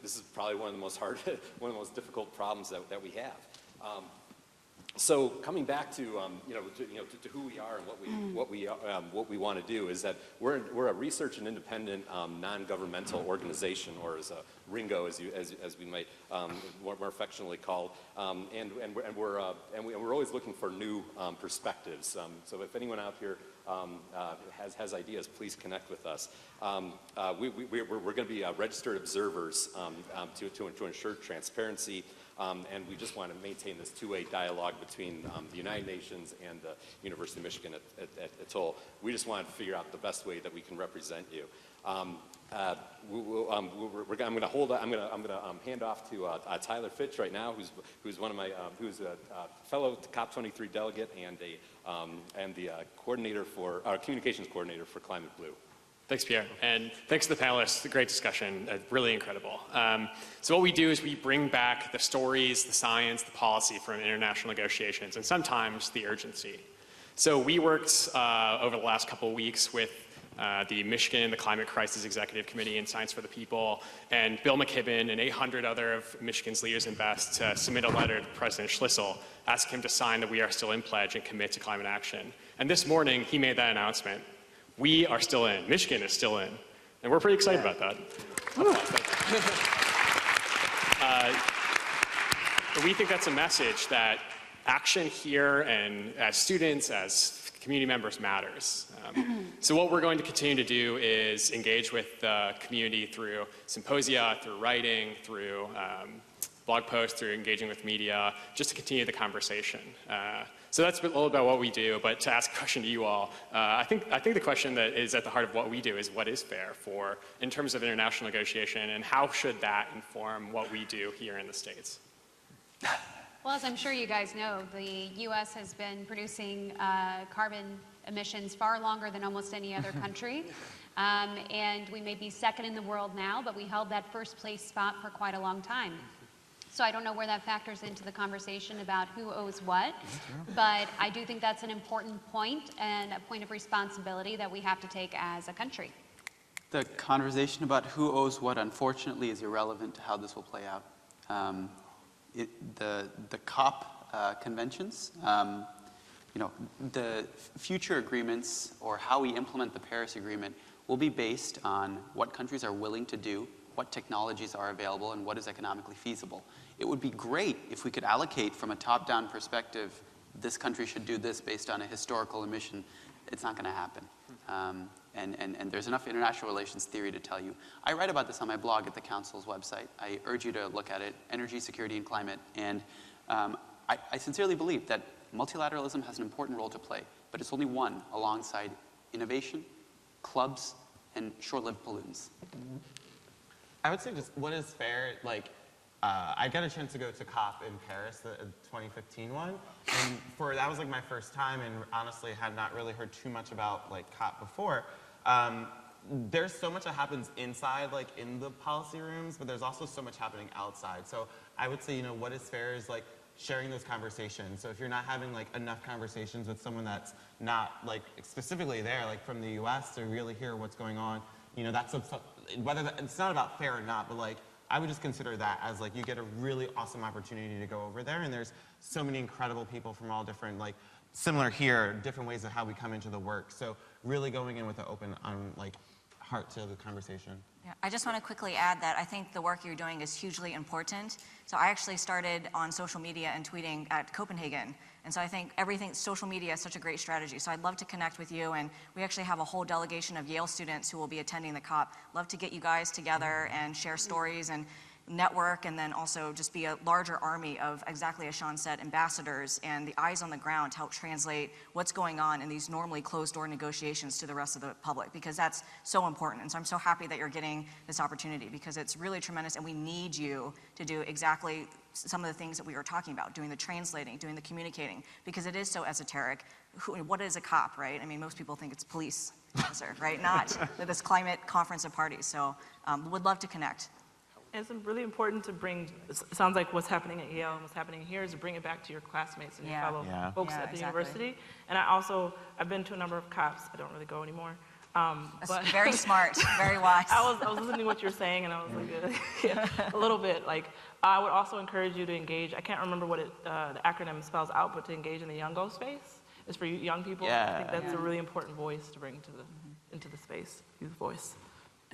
This is probably one of the most difficult problems that we have. So coming back to to who we are and what we want to do is that we're a research and independent non-governmental organization, or as a RINGO, as we might more affectionately call, and we're always looking for new perspectives. So if anyone out here has ideas, please connect with us. We're going to be registered observers to ensure transparency. And we just want to maintain this two-way dialogue between the United Nations and the University of Michigan at Toll. We just want to figure out the best way that we can represent you. I'm going to hand off to Tyler Fitch right now, who's one of my who's a fellow COP23 delegate and the coordinator for communications coordinator for Climate Blue. Thanks, Pierre, and thanks to the panelists. Great discussion, really incredible. So what we do is we bring back the stories, the science, the policy from international negotiations, and sometimes the urgency. So we worked over the last couple of weeks with the Michigan, the Climate Crisis Executive Committee and Science for the People, and Bill McKibben and 800 other of Michigan's leaders in BEST to submit a letter to President Schlissel asking him to sign the We Are Still In pledge and commit to climate action. And this morning, he made that announcement. We are still in. Michigan is still in. And we're pretty excited about that. We think that's a message that action here and as students, as community members matters. So what we're going to continue to do is engage with the community through symposia, through writing, through blog posts, through engaging with media, just to continue the conversation. So that's a little about what we do, but to ask a question to you all, I think the question that is at the heart of what we do is what is fair in terms of international negotiation, and how should that inform what we do here in the States? Well, as I'm sure you guys know, the U.S. has been producing carbon emissions far longer than almost any other country. And we may be second in the world now, but we held that first place spot for quite a long time. So I don't know where that factors into the conversation about who owes what, but I do think that's an important point and a point of responsibility that we have to take as a country. The conversation about who owes what, unfortunately, is irrelevant to how this will play out. The COP conventions, the future agreements or how we implement the Paris Agreement will be based on what countries are willing to do, what technologies are available, and what is economically feasible. It would be great if we could allocate from a top-down perspective, this country should do this based on a historical emission. It's not going to happen. And there's enough international relations theory to tell you. I write about this on my blog at the Council's website. I urge you to look at it, Energy, Security, and Climate. And I sincerely believe that multilateralism has an important role to play, but it's only one alongside innovation, clubs, and short-lived pollutants. I would say just what is fair, I got a chance to go to COP in Paris, the 2015 one, and that was my first time, and honestly had not really heard too much about COP before. There's so much that happens inside, in the policy rooms, but there's also so much happening outside. So I would say, what is fair is sharing those conversations. So if you're not having enough conversations with someone that's not specifically there, from the U.S. to really hear what's going on, that's whether it's not about fair or not, but I would just consider that as you get a really awesome opportunity to go over there, and there's so many incredible people from all different similar here, different ways of how we come into the work. So really going in with an open heart to the conversation. Yeah, I just want to quickly add that I think the work you're doing is hugely important. So I actually started on social media and tweeting at Copenhagen. And so I think social media is such a great strategy. So I'd love to connect with you. And we actually have a whole delegation of Yale students who will be attending the COP. Love to get you guys together and share stories and network, and then also just be a larger army of, exactly as Sean said, ambassadors and the eyes on the ground to help translate what's going on in these normally closed-door negotiations to the rest of the public, because that's so important. And so I'm so happy that you're getting this opportunity, because it's really tremendous, and we need you to do exactly some of the things that we were talking about, doing the translating, doing the communicating, because it is so esoteric. What is a COP, right? I mean, most people think it's police officer, right? Not this climate conference of parties. So would love to connect. It's really important to bring, it sounds like what's happening at Yale and what's happening here is to bring it back to your classmates and your fellow folks at the university. And I've been to a number of COPs. I don't really go anymore. But very smart, very wise. I was listening to what you were saying, and I was a little bit. I would also encourage you to engage. I can't remember what the acronym spells out, but to engage in the Youngo space is for young people. I think that's a really important voice to bring into the space, youth voice.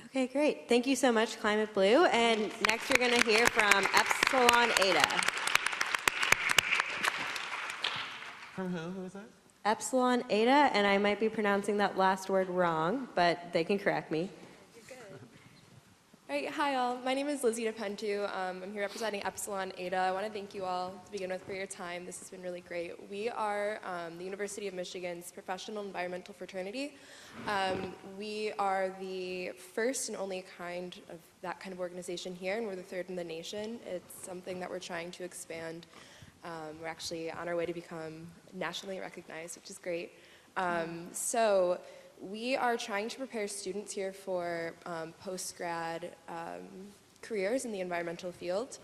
Okay, great. Thank you so much, Climate Blue. And next we're going to hear from Epsilon Eta. From who? Who is that? Epsilon Eta, and I might be pronouncing that last word wrong, but they can correct me. All right, hi all. My name is Lizzie DePentu. I'm here representing Epsilon Eta. I want to thank you all to begin with for your time. This has been really great. We are the University of Michigan's professional environmental fraternity. We are the first and only kind of that kind of organization here, and we're the third in the nation. It's something that we're trying to expand. We're actually on our way to become nationally recognized, which is great. So we are trying to prepare students here for post-grad careers in the environmental field.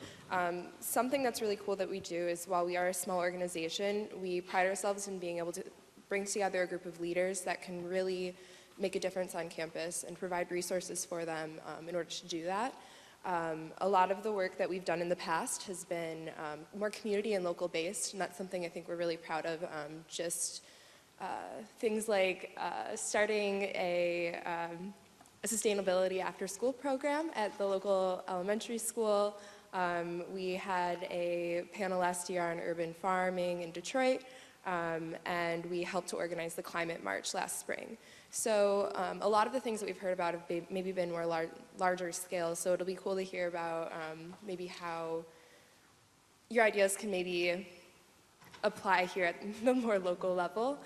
Something that's really cool that we do is, while we are a small organization, we pride ourselves in being able to bring together a group of leaders that can really make a difference on campus and provide resources for them in order to do that. A lot of the work that we've done in the past has been more community and local based, and that's something I think we're really proud of. Things like starting a sustainability after school program at the local elementary school. We had a panel last year on urban farming in Detroit, and we helped to organize the climate march last spring. So a lot of the things that we've heard about have maybe been more larger scale, so it'll be cool to hear about maybe how your ideas can maybe apply here at the more local level.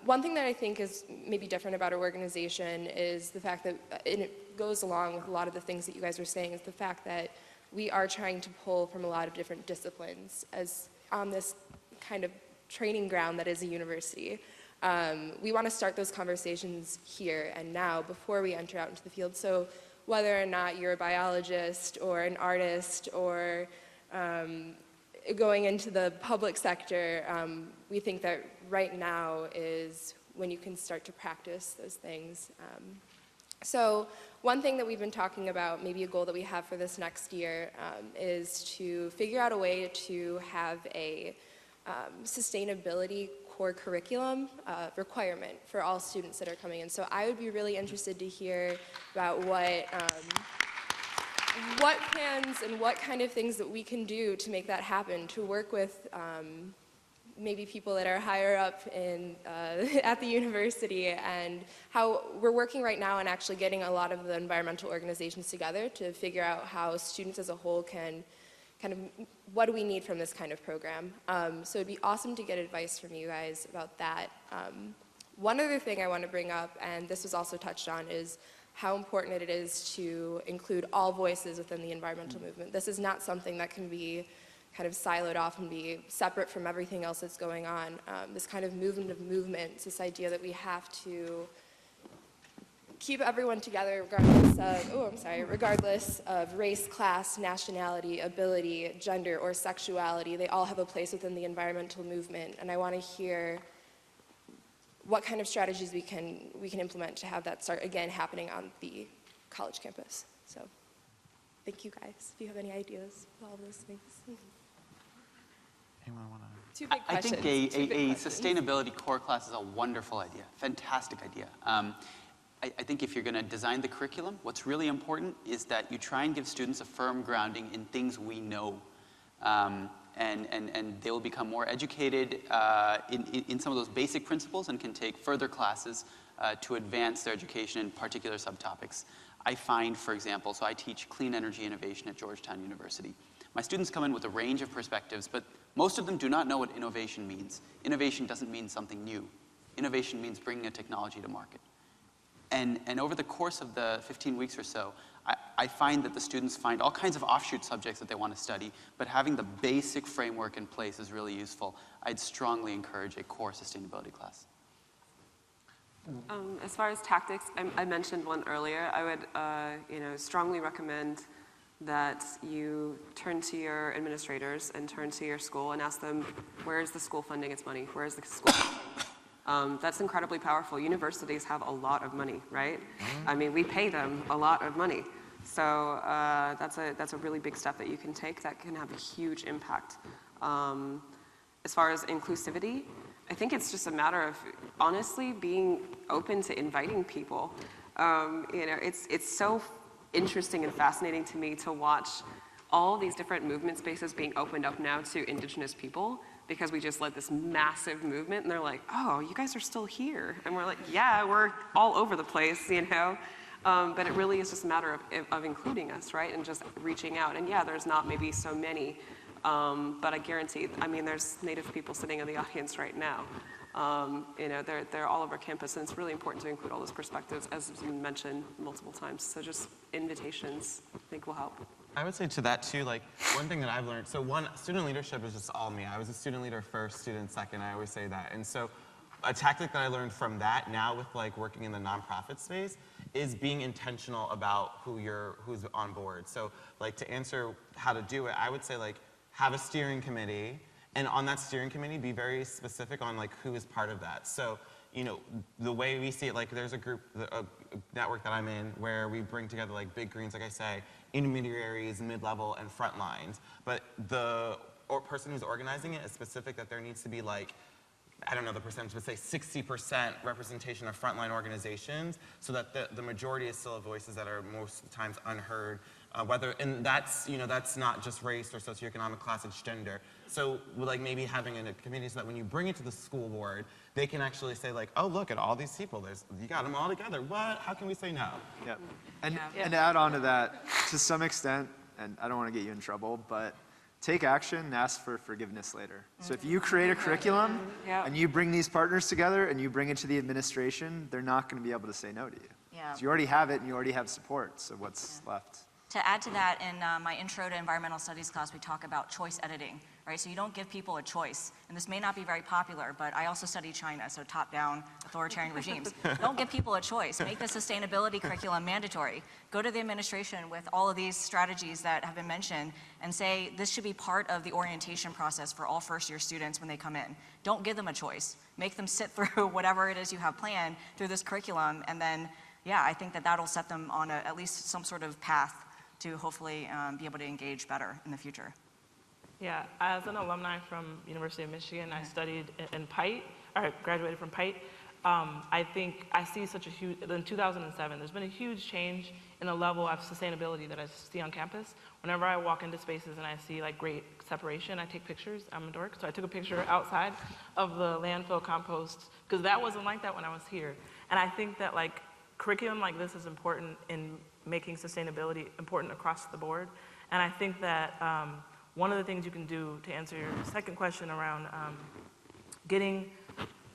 One thing that I think is maybe different about our organization is the fact that, and it goes along with a lot of the things that you guys were saying, is the fact that we are trying to pull from a lot of different disciplines as on this kind of training ground that is a university. We want to start those conversations here and now before we enter out into the field. So whether or not you're a biologist or an artist or going into the public sector, we think that right now is when you can start to practice those things. So one thing that we've been talking about, maybe a goal that we have for this next year, is to figure out a way to have a sustainability core curriculum requirement for all students that are coming in. So I would be really interested to hear about what plans and what kind of things that we can do to make that happen, to work with maybe people that are higher up in, at the university, and how we're working right now on actually getting a lot of the environmental organizations together to figure out how students as a whole can kind of, what do we need from this kind of program? So it'd be awesome to get advice from you guys about that. One other thing I want to bring up, and this was also touched on, is how important it is to include all voices within the environmental movement. This is not something that can be kind of siloed off and be separate from everything else that's going on. This kind of movement of movements, this idea that we have to keep everyone together regardless of race, class, nationality, ability, gender, or sexuality. They all have a place within the environmental movement, and I want to hear what kind of strategies we can implement to have that start again happening on the college campus. So thank you guys. If you have any ideas with all those things. Anyone want to? Two big I questions. think a sustainability core class is a wonderful idea, fantastic idea. I think if you're going to design the curriculum, what's really important is that you try and give students a firm grounding in things we know. And they will become more educated in some of those basic principles and can take further classes to advance their education in particular subtopics. I find, for example, so I teach clean energy innovation at Georgetown University. My students come in with a range of perspectives, but most of them do not know what innovation means. Innovation doesn't mean something new. Innovation means bringing a technology to market. And over the course of the 15 weeks or so, I find that the students find all kinds of offshoot subjects that they want to study, but having the basic framework in place is really useful. I'd strongly encourage a core sustainability class. As far as tactics, I mentioned one earlier. I would strongly recommend that you turn to your administrators and turn to your school and ask them, where is the school funding its money? Where is the school funding? That's incredibly powerful. Universities have a lot of money, right? I mean, we pay them a lot of money. So that's a really big step that you can take that can have a huge impact. As far as inclusivity, I think it's just a matter of honestly being open to inviting people. It's so interesting and fascinating to me to watch all these different movement spaces being opened up now to Indigenous people, because we just led this massive movement and they're like, oh, you guys are still here. And we're like, yeah, we're all over the place, But it really is just a matter of including us, right? And just reaching out. And yeah, there's not maybe so many, but I guarantee, there's Native people sitting in the audience right now. They're all over campus, and it's really important to include all those perspectives, as has been mentioned multiple times. So just invitations, I think, will help. I would say to that too, one thing that I've learned, so one, student leadership is just all me. I was a student leader first, student second, I always say that. And so a tactic that I learned from that now with working in the nonprofit space is being intentional about who's on board. So to answer how to do it, I would say have a steering committee, and on that steering committee be very specific on who is part of that. So you know, the way we see it, like there's a group, a network that I'm in where we bring together like big greens, like I say, intermediaries, mid-level, and front lines. But the person who's organizing it is specific that there needs to be like, I don't know the percentage, but say 60% representation of frontline organizations, so that the majority is still voices that are most times unheard. And that's, you know, that's not just race or socioeconomic class, it's gender. So like maybe having a committee so that when you bring it to the school board, they can actually say like, oh, look at all these people, you got them all together. What? How can we say no? Yep. And to add on to that, to some extent, and I don't want to get you in trouble, but take action and ask for forgiveness later. So if you create a curriculum and you bring these partners together and you bring it to the administration, they're not going to be able to say no to you. Yeah. So you already have it and you already have support, so what's left? To add to that, in my intro to environmental studies class, we talk about choice editing, right? So you don't give people a choice. And this may not be very popular, but I also study China, so top-down authoritarian regimes. Don't give people a choice. Make the sustainability curriculum mandatory. Go to the administration with all of these strategies that have been mentioned and say this should be part of the orientation process for all first-year students when they come in. Don't give them a choice. Make them sit through whatever it is you have planned through this curriculum, and then, yeah, I think that that'll set them on at least some sort of path to hopefully be able to engage better in the future. Yeah, as an alumni from University of Michigan, I studied in Pite, or graduated from Pite. I think I see such a huge, in 2007, there's been a huge change in the level of sustainability that I see on campus. Whenever I walk into spaces and I see like great separation, I take pictures. I'm a dork, so I took a picture outside of the landfill compost, because that wasn't like that when I was here. And I think that like curriculum like this is important in making sustainability important across the board. And I think that one of the things you can do to answer your second question around getting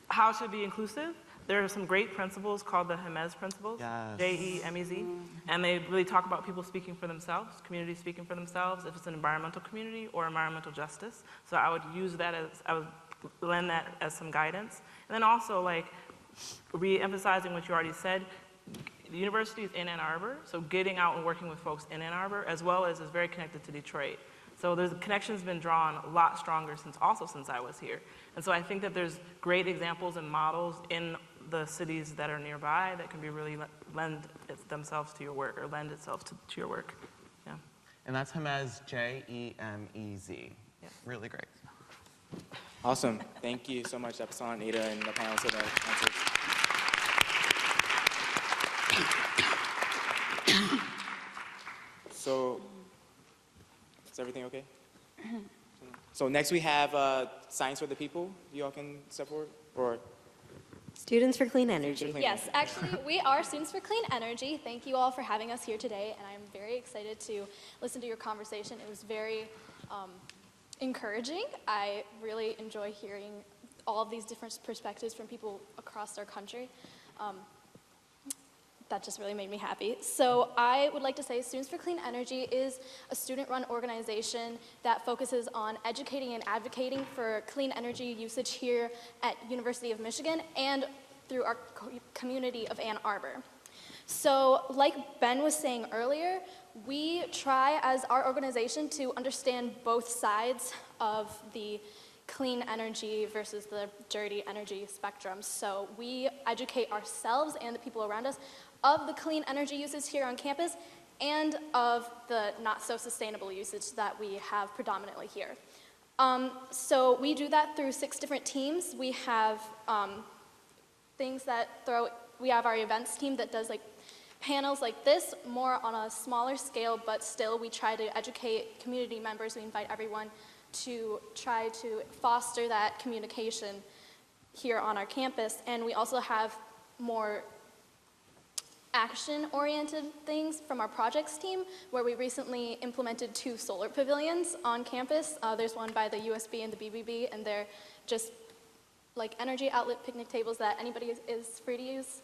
how to be inclusive, there are some great principles called the JEMEZ principles, Yes. J-E-M-E-Z, and they really talk about people speaking for themselves, communities speaking for themselves, if it's an environmental community or environmental justice. So I would use that as, I would lend that as some guidance. And then also like re-emphasizing what you already said, the university is in Ann Arbor, so getting out and working with folks in Ann Arbor, as well as is very connected to Detroit. So there's connections been drawn a lot stronger since I was here. And so I think that there's great examples and models in the cities that are nearby that can be really lend themselves to your work, or lend itself to your work. Yeah. And that's JEMEZ, J-E-M-E-Z. Yeah. Really great. Awesome. Thank you so much, Epsilon, Ada, and the panel for the answers. So, is everything okay? So next we have Science for the People. You all can step forward, or? Students for Clean Energy. Yes, actually, we are Students for Clean Energy. Thank you all for having us here today, and I'm very excited to listen to your conversation. It was very encouraging. I really enjoy hearing all of these different perspectives from people across our country. That just really made me happy. So I would like to say Students for Clean Energy is a student-run organization that focuses on educating and advocating for clean energy usage here at University of Michigan and through our community of Ann Arbor. So like Ben was saying earlier, we try as our organization to understand both sides of the clean energy versus the dirty energy spectrum. So we educate ourselves and the people around us of the clean energy uses here on campus and of the not so sustainable usage that we have predominantly here. So we do that through 6 different teams. We have we have our events team that does like panels like this, more on a smaller scale, but still we try to educate community members. We invite everyone to try to foster that communication here on our campus. And we also have more action-oriented things from our projects team, where we recently implemented 2 solar pavilions on campus. There's one by the USB and the BBB, and they're just like energy outlet picnic tables that anybody is free to use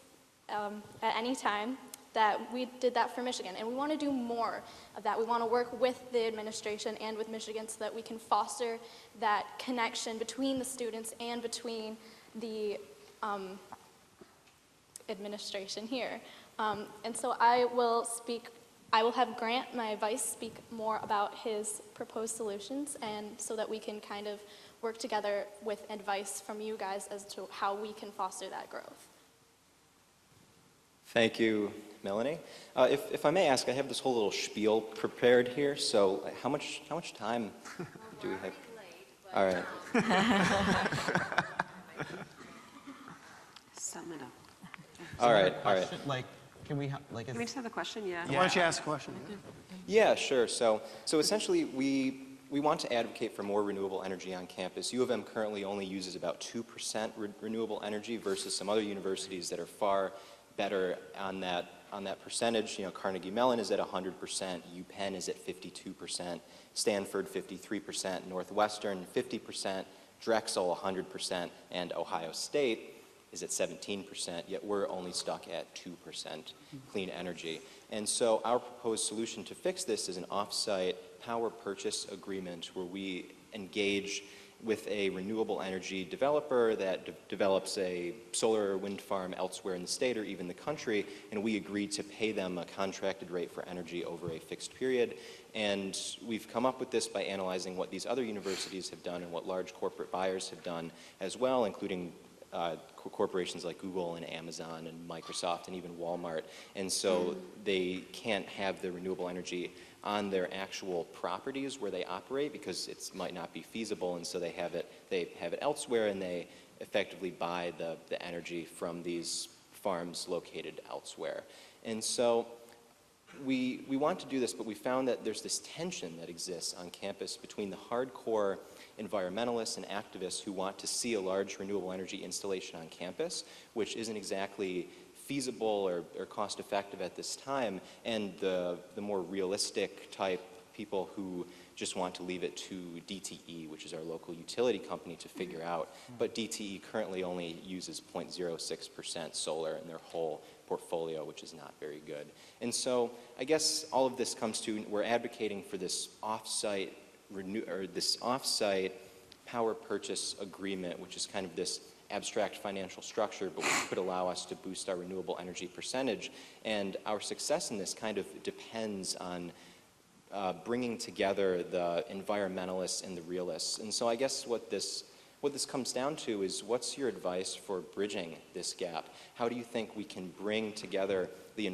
at any time. That we did that for Michigan, and we want to do more of that. We want to work with the administration and with Michigan so that we can foster that connection between the students and between the administration here. And so I will have Grant, my vice, speak more about his proposed solutions, and so that we can kind of work together with advice from you guys as to how we can foster that growth. Thank you, Melanie. If I may ask, I have this whole little spiel prepared here. So how much time do we have? All right. Sum it up. All right. Like, can we Can we just have the question? Yeah. Why don't you ask a question? Yeah, sure. So essentially, we want to advocate for more renewable energy on campus. U of M currently only uses about 2% renewable energy versus some other universities that are far better on that percentage. You know, Carnegie Mellon is at 100%, UPenn is at 52%, Stanford 53%, Northwestern 50%, Drexel 100%, and Ohio State is at 17%, yet we're only stuck at 2% clean energy. And so our proposed solution to fix this is an off-site power purchase agreement where we engage with a renewable energy developer that develops a solar or wind farm elsewhere in the state or even the country, and we agree to pay them a contracted rate for energy over a fixed period. And we've come up with this by analyzing what these other universities have done and what large corporate buyers have done as well, including corporations like Google and Amazon and Microsoft and even Walmart. And so they can't have the renewable energy on their actual properties where they operate because it might not be feasible, and so they have it elsewhere, and they effectively buy the energy from these farms located elsewhere. And so we want to do this, but we found that there's this tension that exists on campus between the hardcore environmentalists and activists who want to see a large renewable energy installation on campus, which isn't exactly feasible or cost effective at this time, and the more realistic type people who just want to leave it to DTE, which is our local utility company, to figure out. But DTE currently only uses 0.06% solar in their whole portfolio, which is not very good. And so I guess all of this comes to, we're advocating for this off-site power purchase agreement, which is kind of this abstract financial structure, but which could allow us to boost our renewable energy percentage. And our success in this kind of depends on bringing together the environmentalists and the realists. And so I guess what this comes down to is, what's your advice for bridging this gap? How do you think we can bring together the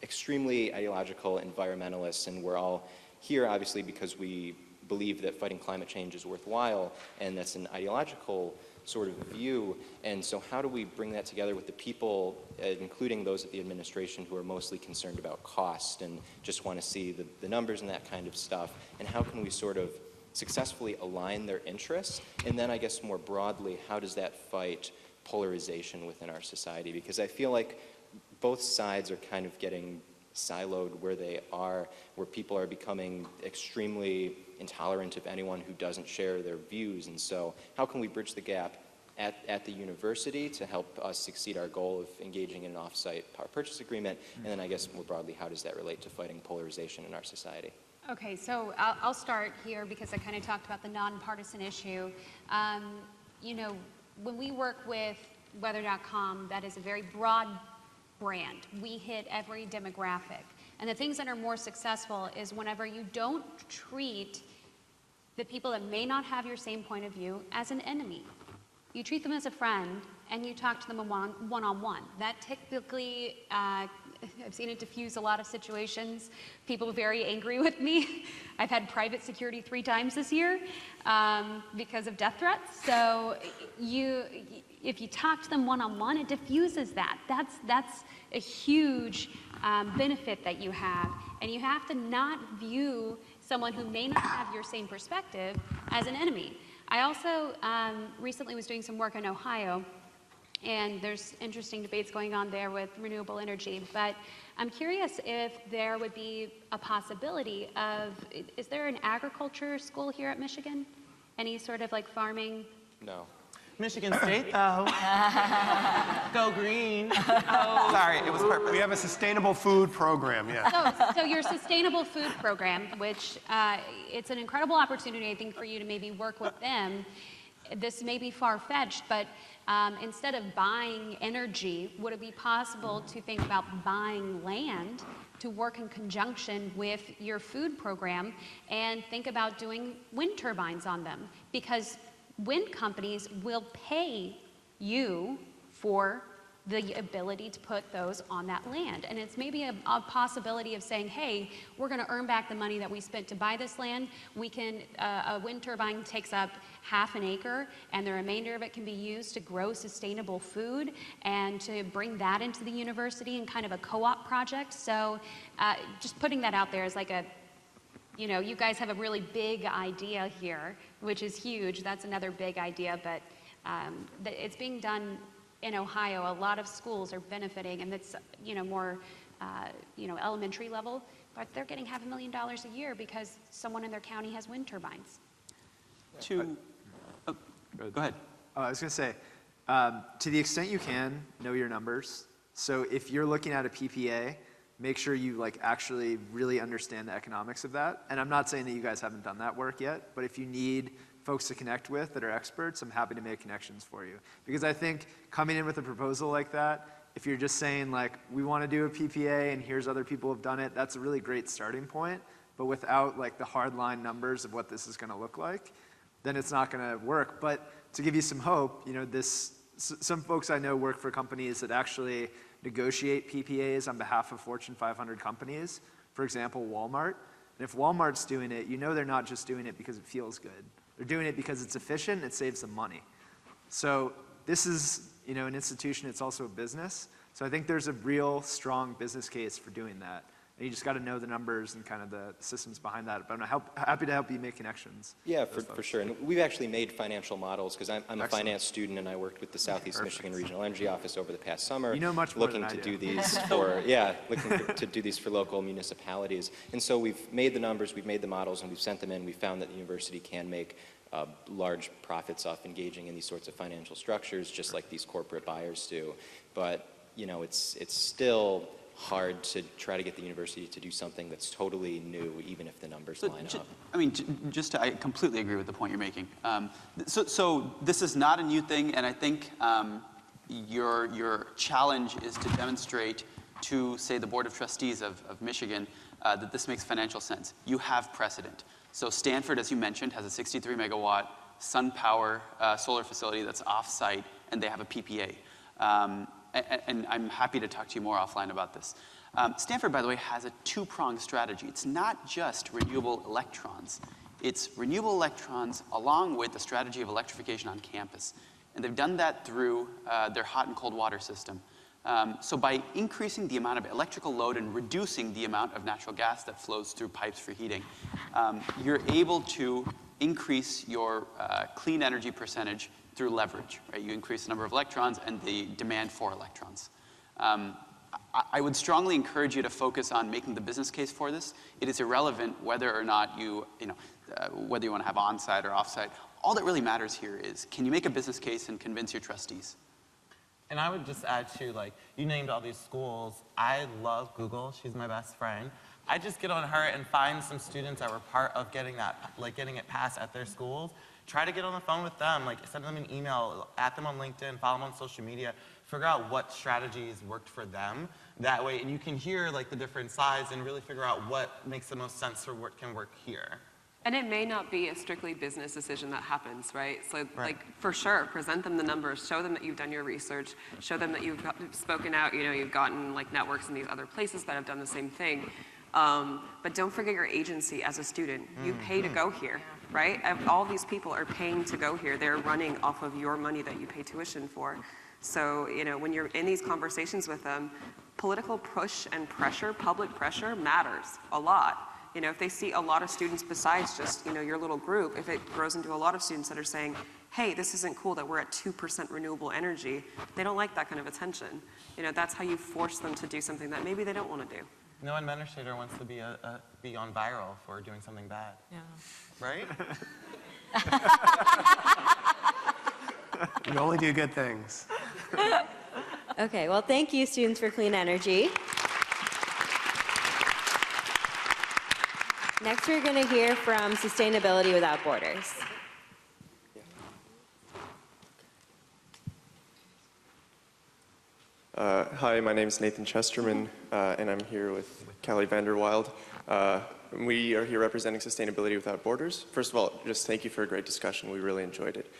extremely ideological environmentalists, and we're all here obviously because we believe that fighting climate change is worthwhile, and that's an ideological sort of view. And so how do we bring that together with the people, including those at the administration, who are mostly concerned about cost and just want to see the numbers and that kind of stuff? And how can we sort of successfully align their interests? And then I guess more broadly, how does that fight polarization within our society? Because I feel like both sides are kind of getting siloed where they are, where people are becoming extremely intolerant of anyone who doesn't share their views. And so how can we bridge the gap at the university to help us succeed our goal of engaging in an off-site power purchase agreement? And then I guess more broadly, how does that relate to fighting polarization in our society? Okay, so I'll start here because I kind of talked about the nonpartisan issue. You know, when we work with weather.com, that is a very broad brand. We hit every demographic. And the things that are more successful is whenever you don't treat the people that may not have your same point of view as an enemy. You treat them as a friend, and you talk to them one-on-one. That typically, I've seen it diffuse a lot of situations. People are very angry with me. I've had private security 3 times this year because of death threats. So if you talk to them one-on-one, it diffuses that. That's a huge benefit that you have. And you have to not view someone who may not have your same perspective as an enemy. I also recently was doing some work in Ohio, and there's interesting debates going on there with renewable energy. But I'm curious if there would be a possibility of, is there an agriculture school here at Michigan? Any sort of like farming? No. Michigan State, though. Go green. Oh. Sorry, it was purpose. We have a sustainable food program, yeah. So your sustainable food program, which it's an incredible opportunity, I think, for you to maybe work with them. this may be far-fetched, but instead of buying energy, would it be possible to think about buying land to work in conjunction with your food program and think about doing wind turbines on them? Because wind companies will pay you for the ability to put those on that land. And it's maybe a possibility of saying, hey, we're gonna earn back the money that we spent to buy this land. We can, a wind turbine takes up half an acre, and the remainder of it can be used to grow sustainable food and to bring that into the university in kind of a co-op project. So just putting that out there is like a, you know, you guys have a really big idea here, which is huge. That's another big idea, but it's being done in Ohio. A lot of schools are benefiting, and it's, you know, more, you know, elementary level, but they're getting $500,000 a year because someone in their county has wind turbines. Go ahead. I was going to say, to the extent you can, know your numbers. So if you're looking at a PPA, make sure you like actually really understand the economics of that. And I'm not saying that you guys haven't done that work yet, but if you need folks to connect with that are experts, I'm happy to make connections for you. Because I think coming in with a proposal like that, if you're just saying like, we want to do a PPA and here's other people who've done it, that's a really great starting point. But without like the hardline numbers of what this is going to look like, then it's not going to work. But to give you some hope, you know, some folks I know work for companies that actually negotiate PPAs on behalf of Fortune 500 companies. For example, Walmart. And if Walmart's doing it, you know they're not just doing it because it feels good. They're doing it because it's efficient, it saves them money. So this is, you know, an institution, it's also a business. So I think there's a real strong business case for doing that. And you just got to know the numbers and kind of the systems behind that. But I'm happy to help you make connections. Yeah, for sure. And we've actually made financial models because I'm a finance student and I worked with the Southeast Michigan Regional Energy Office over the past summer. You know much more looking than I to do. do these for to do these for local municipalities. And so we've made the numbers, we've made the models, and we've sent them in. We found that the university can make large profits off engaging in these sorts of financial structures, just like these corporate buyers do. But you know, it's still hard to try to get the university to do something that's totally new, even if the numbers line up. I mean, I completely agree with the point you're making. So this is not a new thing, and I think your challenge is to demonstrate to, say, the Board of Trustees of Michigan that this makes financial sense. You have precedent. So Stanford, as you mentioned, has a 63 megawatt sun power solar facility that's off-site, and they have a PPA. And I'm happy to talk to you more offline about this. Stanford, by the way, has a two-pronged strategy. It's not just renewable electrons. It's renewable electrons along with the strategy of electrification on campus. And they've done that through their hot and cold water system. So by increasing the amount of electrical load and reducing the amount of natural gas that flows through pipes for heating, you're able to increase your clean energy percentage through leverage, right? You increase the number of electrons and the demand for electrons. I would strongly encourage you to focus on making the business case for this. It is irrelevant whether or not whether you want to have on-site or off-site. All that really matters here is, can you make a business case and convince your trustees? And I would just add too, like, you named all these schools. I love Google. She's my best friend. I just get on her and find some students that were part of getting it passed at their schools. Try to get on the phone with them, like send them an email, at them on LinkedIn, follow them on social media, figure out what strategies worked for them. That way, and you can hear like the different sides and really figure out what makes the most sense for what can work here. And it may not be a strictly business decision that happens, right? So, like, for sure, present them the numbers, show them that you've done your research, show them that you've spoken out, you've gotten, like, networks in these other places that have done the same thing. But don't forget your agency as a student. You pay to go here, right? All these people are paying to go here. They're running off of your money that you pay tuition for. So, when you're in these conversations with them, political push and pressure, public pressure matters a lot. If they see a lot of students besides just, your little group, if it grows into a lot of students that are saying, hey, this isn't cool that we're at 2% renewable energy, they don't like that kind of attention. That's how you force them to do something that maybe they don't want to do. No administrator wants to be on viral for doing something bad. Yeah. Right? You only do good things. Okay, well, thank you, Students for Clean Energy. Next, we're going to hear from Sustainability Without Borders. Hi, my name is Nathan Chesterman, and I'm here with Callie Vanderwild. We are here representing Sustainability Without Borders. First of all, just thank you for a great discussion. We really enjoyed it.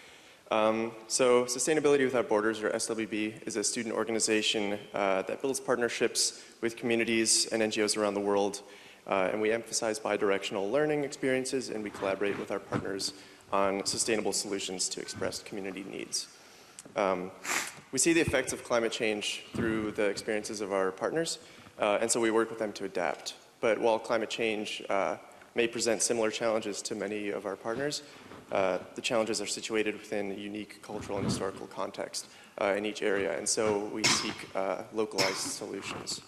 So Sustainability Without Borders, or SWB, is a student organization that builds partnerships with communities and NGOs around the world. And we emphasize bidirectional learning experiences, and we collaborate with our partners on sustainable solutions to express community needs. We see the effects of climate change through the experiences of our partners, and so we work with them to adapt. But while climate change may present similar challenges to many of our partners, the challenges are situated within a unique cultural and historical context in each area, and so we seek localized solutions.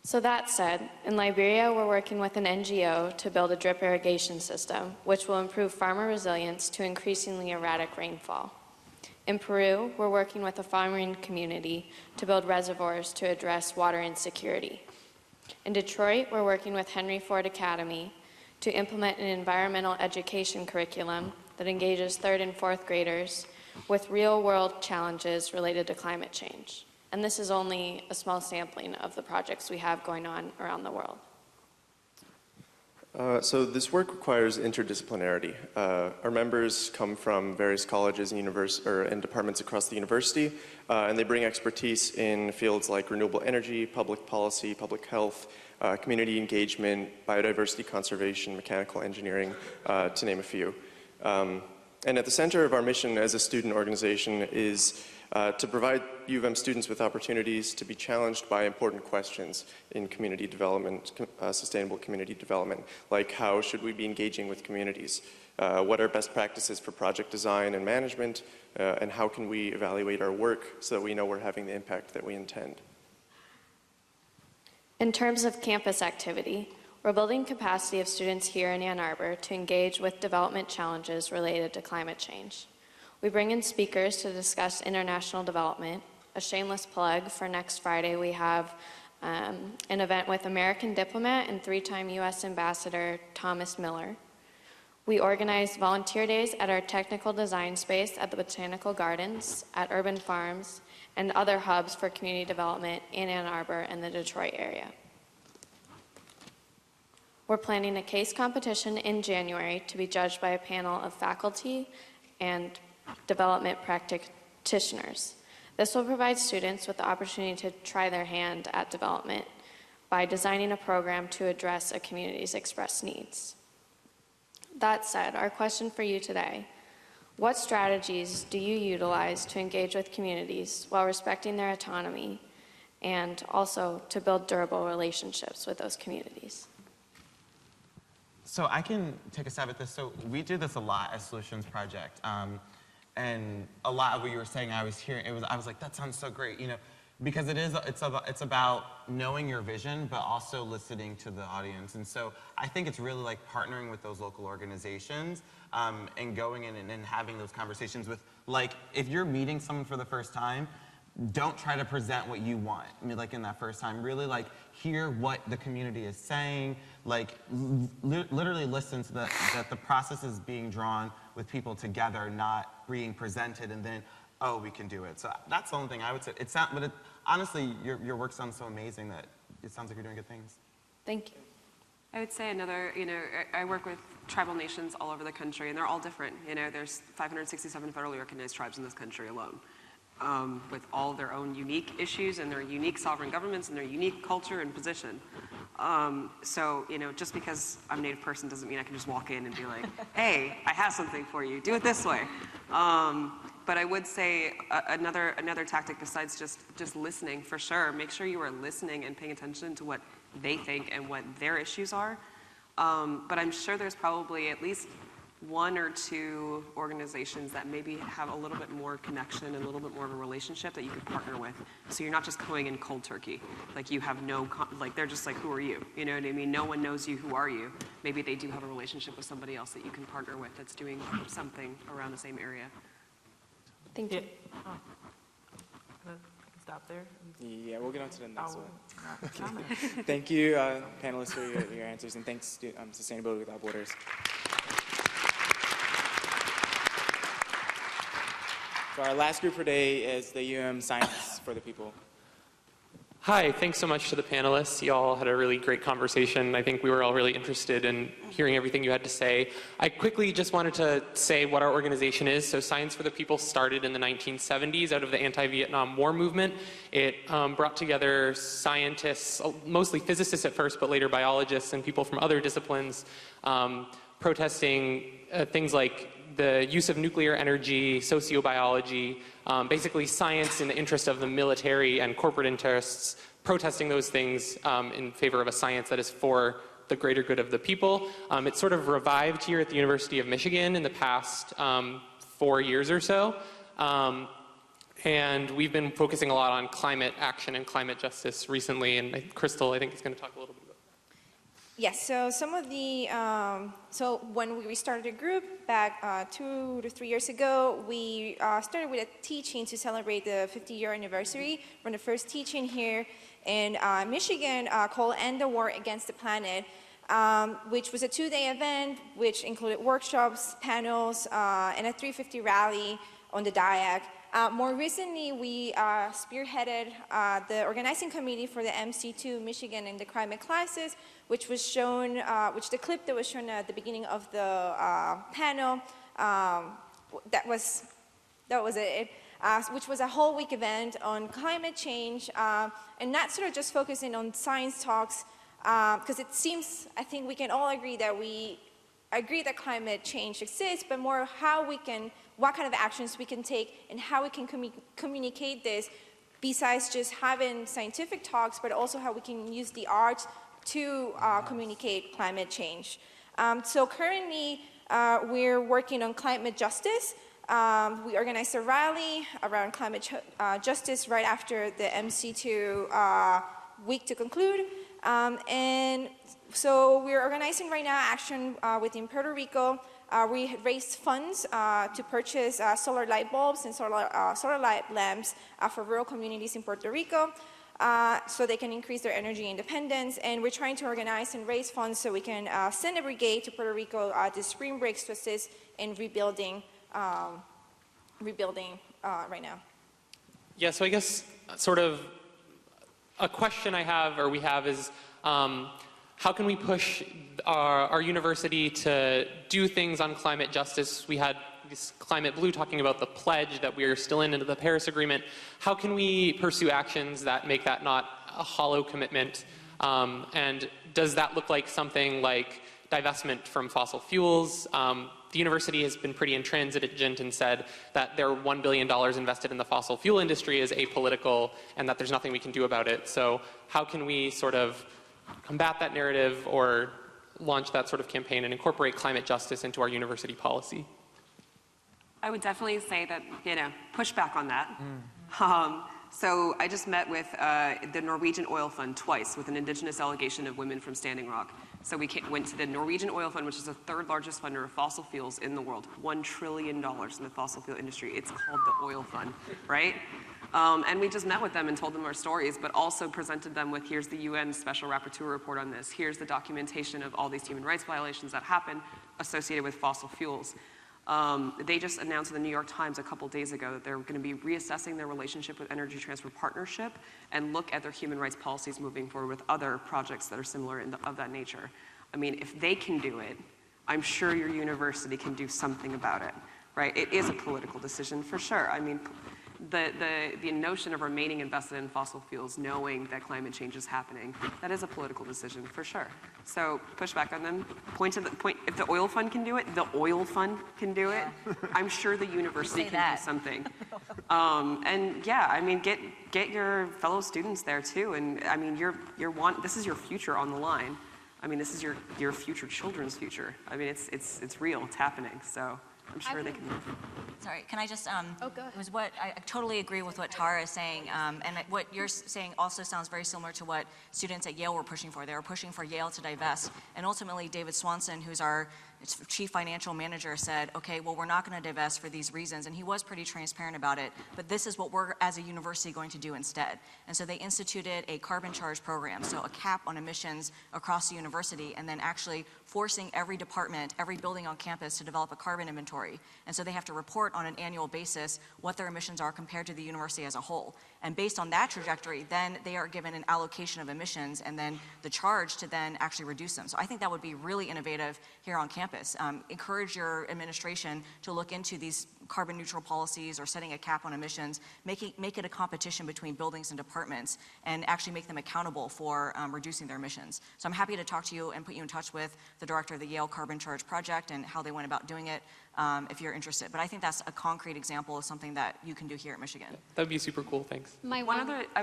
So that said, in Liberia, we're working with an NGO to build a drip irrigation system, which will improve farmer resilience to increasingly erratic rainfall. In Peru, we're working with a farming community to build reservoirs to address water insecurity. In Detroit, we're working with Henry Ford Academy to implement an environmental education curriculum that engages 3rd and 4th graders with real-world challenges related to climate change. And this is only a small sampling of the projects we have going on around the world. So this work requires interdisciplinarity. Our members come from various colleges and departments across the university, and they bring expertise in fields like renewable energy, public policy, public health, community engagement, biodiversity conservation, mechanical engineering, to name a few. And at the center of our mission as a student organization is to provide U of M students with opportunities to be challenged by important questions in community development, sustainable community development, like how should we be engaging with communities? What are best practices for project design and management? And how can we evaluate our work so that we know we're having the impact that we intend? In terms of campus activity, we're building capacity of students here in Ann Arbor to engage with development challenges related to climate change. We bring in speakers to discuss international development. A shameless plug, for next Friday we have an event with American diplomat and 3-time U.S. Ambassador Thomas Miller. We organize volunteer days at our technical design space at the Botanical Gardens, at urban farms, and other hubs for community development in Ann Arbor and the Detroit area. We're planning a case competition in January to be judged by a panel of faculty and development practitioners. This will provide students with the opportunity to try their hand at development by designing a program to address a community's expressed needs. That said, our question for you today: what strategies do you utilize to engage with communities while respecting their autonomy and also to build durable relationships with those communities? So I can take a stab at this. So we do this a lot as Solutions Project. And a lot of what you were saying, I was like, that sounds so great, because it's about knowing your vision, but also listening to the audience. And so I think it's really like partnering with those local organizations and going in and having those conversations with, like, if you're meeting someone for the first time, don't try to present what you want. I mean, like in that first time, really like hear what the community is saying, like literally listen to that the process is being drawn with people together, not being presented and then, oh, we can do it. So that's the only thing I would say. Honestly, your work sounds so amazing that it sounds like you're doing good things. Thank you. I would say another, I work with tribal nations all over the country, and they're all different. There's 567 federally recognized tribes in this country alone. With all their own unique issues and their unique sovereign governments and their unique culture and position. So, just because I'm a Native person doesn't mean I can just walk in and be like, hey, I have something for you, do it this way. But I would say another tactic besides just listening, for sure, make sure you are listening and paying attention to what they think and what their issues are. But I'm sure there's probably at least 1 or 2 organizations that maybe have a little bit more connection and a little bit more of a relationship that you could partner with. So you're not just going in cold turkey. Like you have they're just like, who are you? You know what I mean? No one knows you, who are you? Maybe they do have a relationship with somebody else that you can partner with that's doing something around the same area. Thank you. Stop there? Yeah, we'll get on to the next one. Thank you, panelists, for your answers, and thanks to Sustainability Without Borders. So our last group for today is the UM Science best for the people. Hi, thanks so much to the panelists. You all had a really great conversation. I think we were all really interested in hearing everything you had to say. I quickly just wanted to say what our organization is. So Science for the People started in the 1970s out of the anti-Vietnam War movement. It brought together scientists, mostly physicists at first, but later biologists and people from other disciplines, protesting things like the use of nuclear energy, sociobiology, basically science in the interest of the military and corporate interests, protesting those things in favor of a science that is for the greater good of the people. It's sort of revived here at the University of Michigan in the past 4 years or so. And we've been focusing a lot on climate action and climate justice recently, and Crystal, I think, is going to talk a little bit. Yes, so some of the, so when we restarted the group back 2 to 3 years ago, we started with a teaching to celebrate the 50-year anniversary from the first teaching here in Michigan called End the War Against the Planet, which was a 2-day event which included workshops, panels, and a 350 rally on the DIAC. More recently, we spearheaded the organizing committee for the MC2 Michigan and the climate crisis, which was shown, which the clip that was shown at the beginning of the panel, that was it, which was a whole week event on climate change, and not sort of just focusing on science talks, because it seems, I think we can all agree that climate change exists, but more how we can, what kind of actions we can take and how we can communicate this besides just having scientific talks, but also how we can use the arts to communicate climate change. So currently, we're working on climate justice. We organized a rally around climate justice right after the MC2 week to conclude. And so we're organizing right now action within Puerto Rico. We raised funds to purchase solar light bulbs and solar light lamps for rural communities in Puerto Rico so they can increase their energy independence. And we're trying to organize and raise funds so we can send a brigade to Puerto Rico to spring breaks to assist in rebuilding right now. Yeah, so I guess sort of a question I have, or we have, is how can we push our university to do things on climate justice? We had this Climate Blue talking about the pledge that we are still into the Paris Agreement. How can we pursue actions that make that not a hollow commitment? And does that look like something like divestment from fossil fuels? The university has been pretty intransigent and said that their $1 billion invested in the fossil fuel industry is apolitical and that there's nothing we can do about it. So how can we sort of combat that narrative or launch that sort of campaign and incorporate climate justice into our university policy? I would definitely say that, push back on that. So I just met with the Norwegian Oil Fund twice with an indigenous delegation of women from Standing Rock. So we went to the Norwegian Oil Fund, which is the 3rd largest funder of fossil fuels in the world, $1 trillion in the fossil fuel industry. It's called the Oil Fund, right? And we just met with them and told them our stories, but also presented them with, here's the UN Special Rapporteur report on this, here's the documentation of all these human rights violations that happen associated with fossil fuels. They just announced in the New York Times a couple days ago that they're going to be reassessing their relationship with Energy Transfer Partnership and look at their human rights policies moving forward with other projects that are similar of that nature. I mean, if they can do it, I'm sure your university can do something about it, right? It is a political decision for sure. I mean, the notion of remaining invested in fossil fuels, knowing that climate change is happening, that is a political decision for sure. So push back on them. If the oil fund can do it, the oil fund can do it. I'm sure the university can do something. And yeah, I mean, get your fellow students there too. And I mean, this is your future on the line. I mean, this is your future children's future. I mean, it's real. It's happening. So I'm sure they can. Sorry, can I just, it was what, I totally agree with what Tara is saying, and what you're saying also sounds very similar to what students at Yale were pushing for. They were pushing for Yale to divest, and ultimately David Swanson, who's our chief financial manager said, okay, well, we're not going to divest for these reasons, and he was pretty transparent about it, but this is what we're, as a university, going to do instead. And so they instituted a carbon charge program, so a cap on emissions across the university, and then actually forcing every department, every building on campus to develop a carbon inventory. And so they have to report on an annual basis what their emissions are compared to the university as a whole. And based on that trajectory, then they are given an allocation of emissions and then the charge to then actually reduce them. So I think that would be really innovative here on campus. Encourage your administration to look into these carbon neutral policies or setting a cap on emissions, make it a competition between buildings and departments, and actually make them accountable for reducing their emissions. So I'm happy to talk to you and put you in touch with the director of the Yale Carbon Charge Project and how they went about doing it if you're interested. But I think that's a concrete example of something that you can do here at Michigan. That would be super cool, thanks. I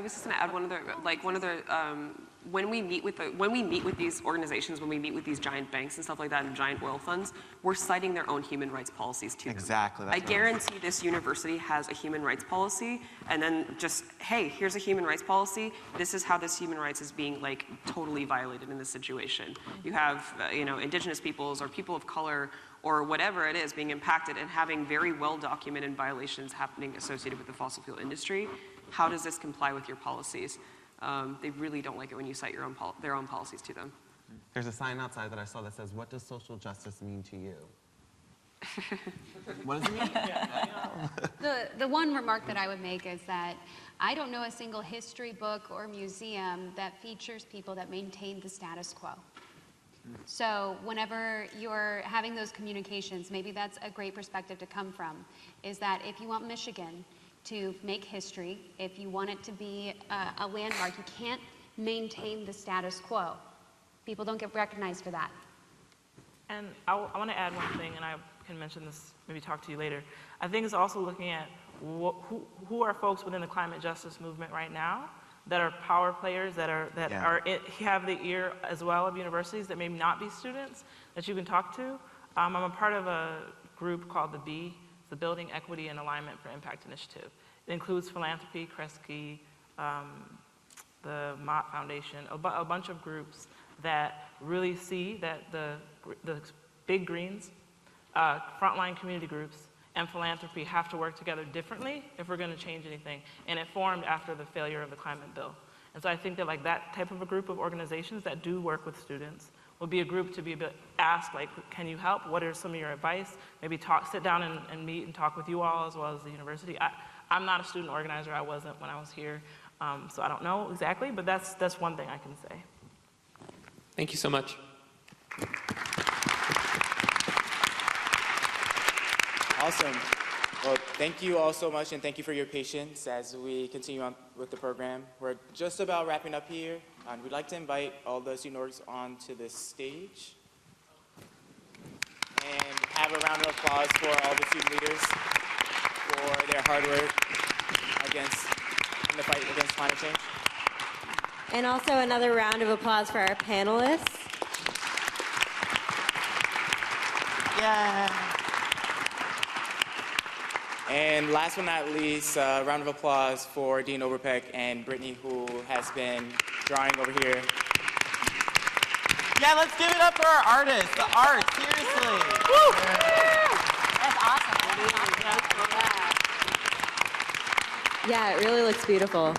was just going to add one other, when we meet with these organizations, when we meet with these giant banks and stuff like that and giant oil funds, we're citing their own human rights policies to them. Exactly. I guarantee this university has a human rights policy, and then just, hey, here's a human rights policy. This is how this human rights is being like totally violated in this situation. You have, indigenous peoples or people of color or whatever it is being impacted and having very well documented violations happening associated with the fossil fuel industry. How does this comply with your policies? They really don't like it when you cite their own policies to them. There's a sign outside that I saw that says, "What does social justice mean to you?" What does it mean? The one remark that I would make is that I don't know a single history book or museum that features people that maintain the status quo. So whenever you're having those communications, maybe that's a great perspective to come from, is that if you want Michigan to make history, if you want it to be a landmark, you can't maintain the status quo. People don't get recognized for that. And I want to add one thing, and I can mention this, maybe talk to you later. I think it's also looking at who are folks within the climate justice movement right now that are power players, that have the ear as well of universities that may not be students that you can talk to. I'm a part of a group called the B, the Building Equity and Alignment for Impact Initiative. It includes philanthropy, Kresge, the Mott Foundation, a bunch of groups that really see that the big greens, frontline community groups, and philanthropy have to work together differently if we're going to change anything. And it formed after the failure of the climate bill. And so I think that that type of a group of organizations that do work with students will be a group to be asked, can you help? What are some of your advice? Maybe sit down and meet and talk with you all as well as the university. I'm not a student organizer. I wasn't when I was here. So I don't know exactly, but that's one thing I can say. Thank you so much. Awesome. Well, thank you all so much, and thank you for your patience as we continue on with the program. We're just about wrapping up here, and we'd like to invite all the student orgs onto the stage and have a round of applause for all the student leaders for their hard work in the fight against climate change. And also another round of applause for our panelists. Yeah. And last but not least, a round of applause for Dean Overpeck and Brittany, who has been drawing over here. Yeah, let's give it up for our artists, the art, seriously. Woo! That's awesome. Yeah, it really looks beautiful.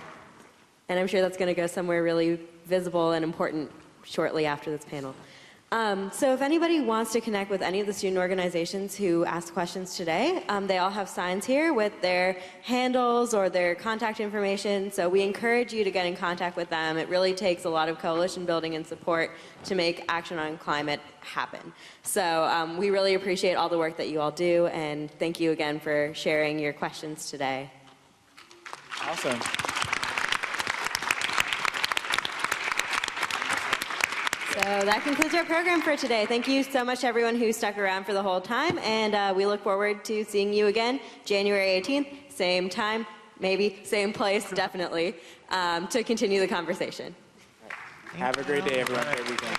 And I'm sure that's going to go somewhere really visible and important shortly after this panel. So if anybody wants to connect with any of the student organizations who asked questions today, they all have signs here with their handles or their contact information. So we encourage you to get in contact with them. It really takes a lot of coalition building and support to make action on climate happen. So we really appreciate all the work that you all do, and thank you again for sharing your questions today. Awesome. So that concludes our program for today. Thank you so much to everyone who stuck around for the whole time, and we look forward to seeing you again January 18th, same time, maybe same place, definitely, to continue the conversation. Have a great day, everyone. Great weekend.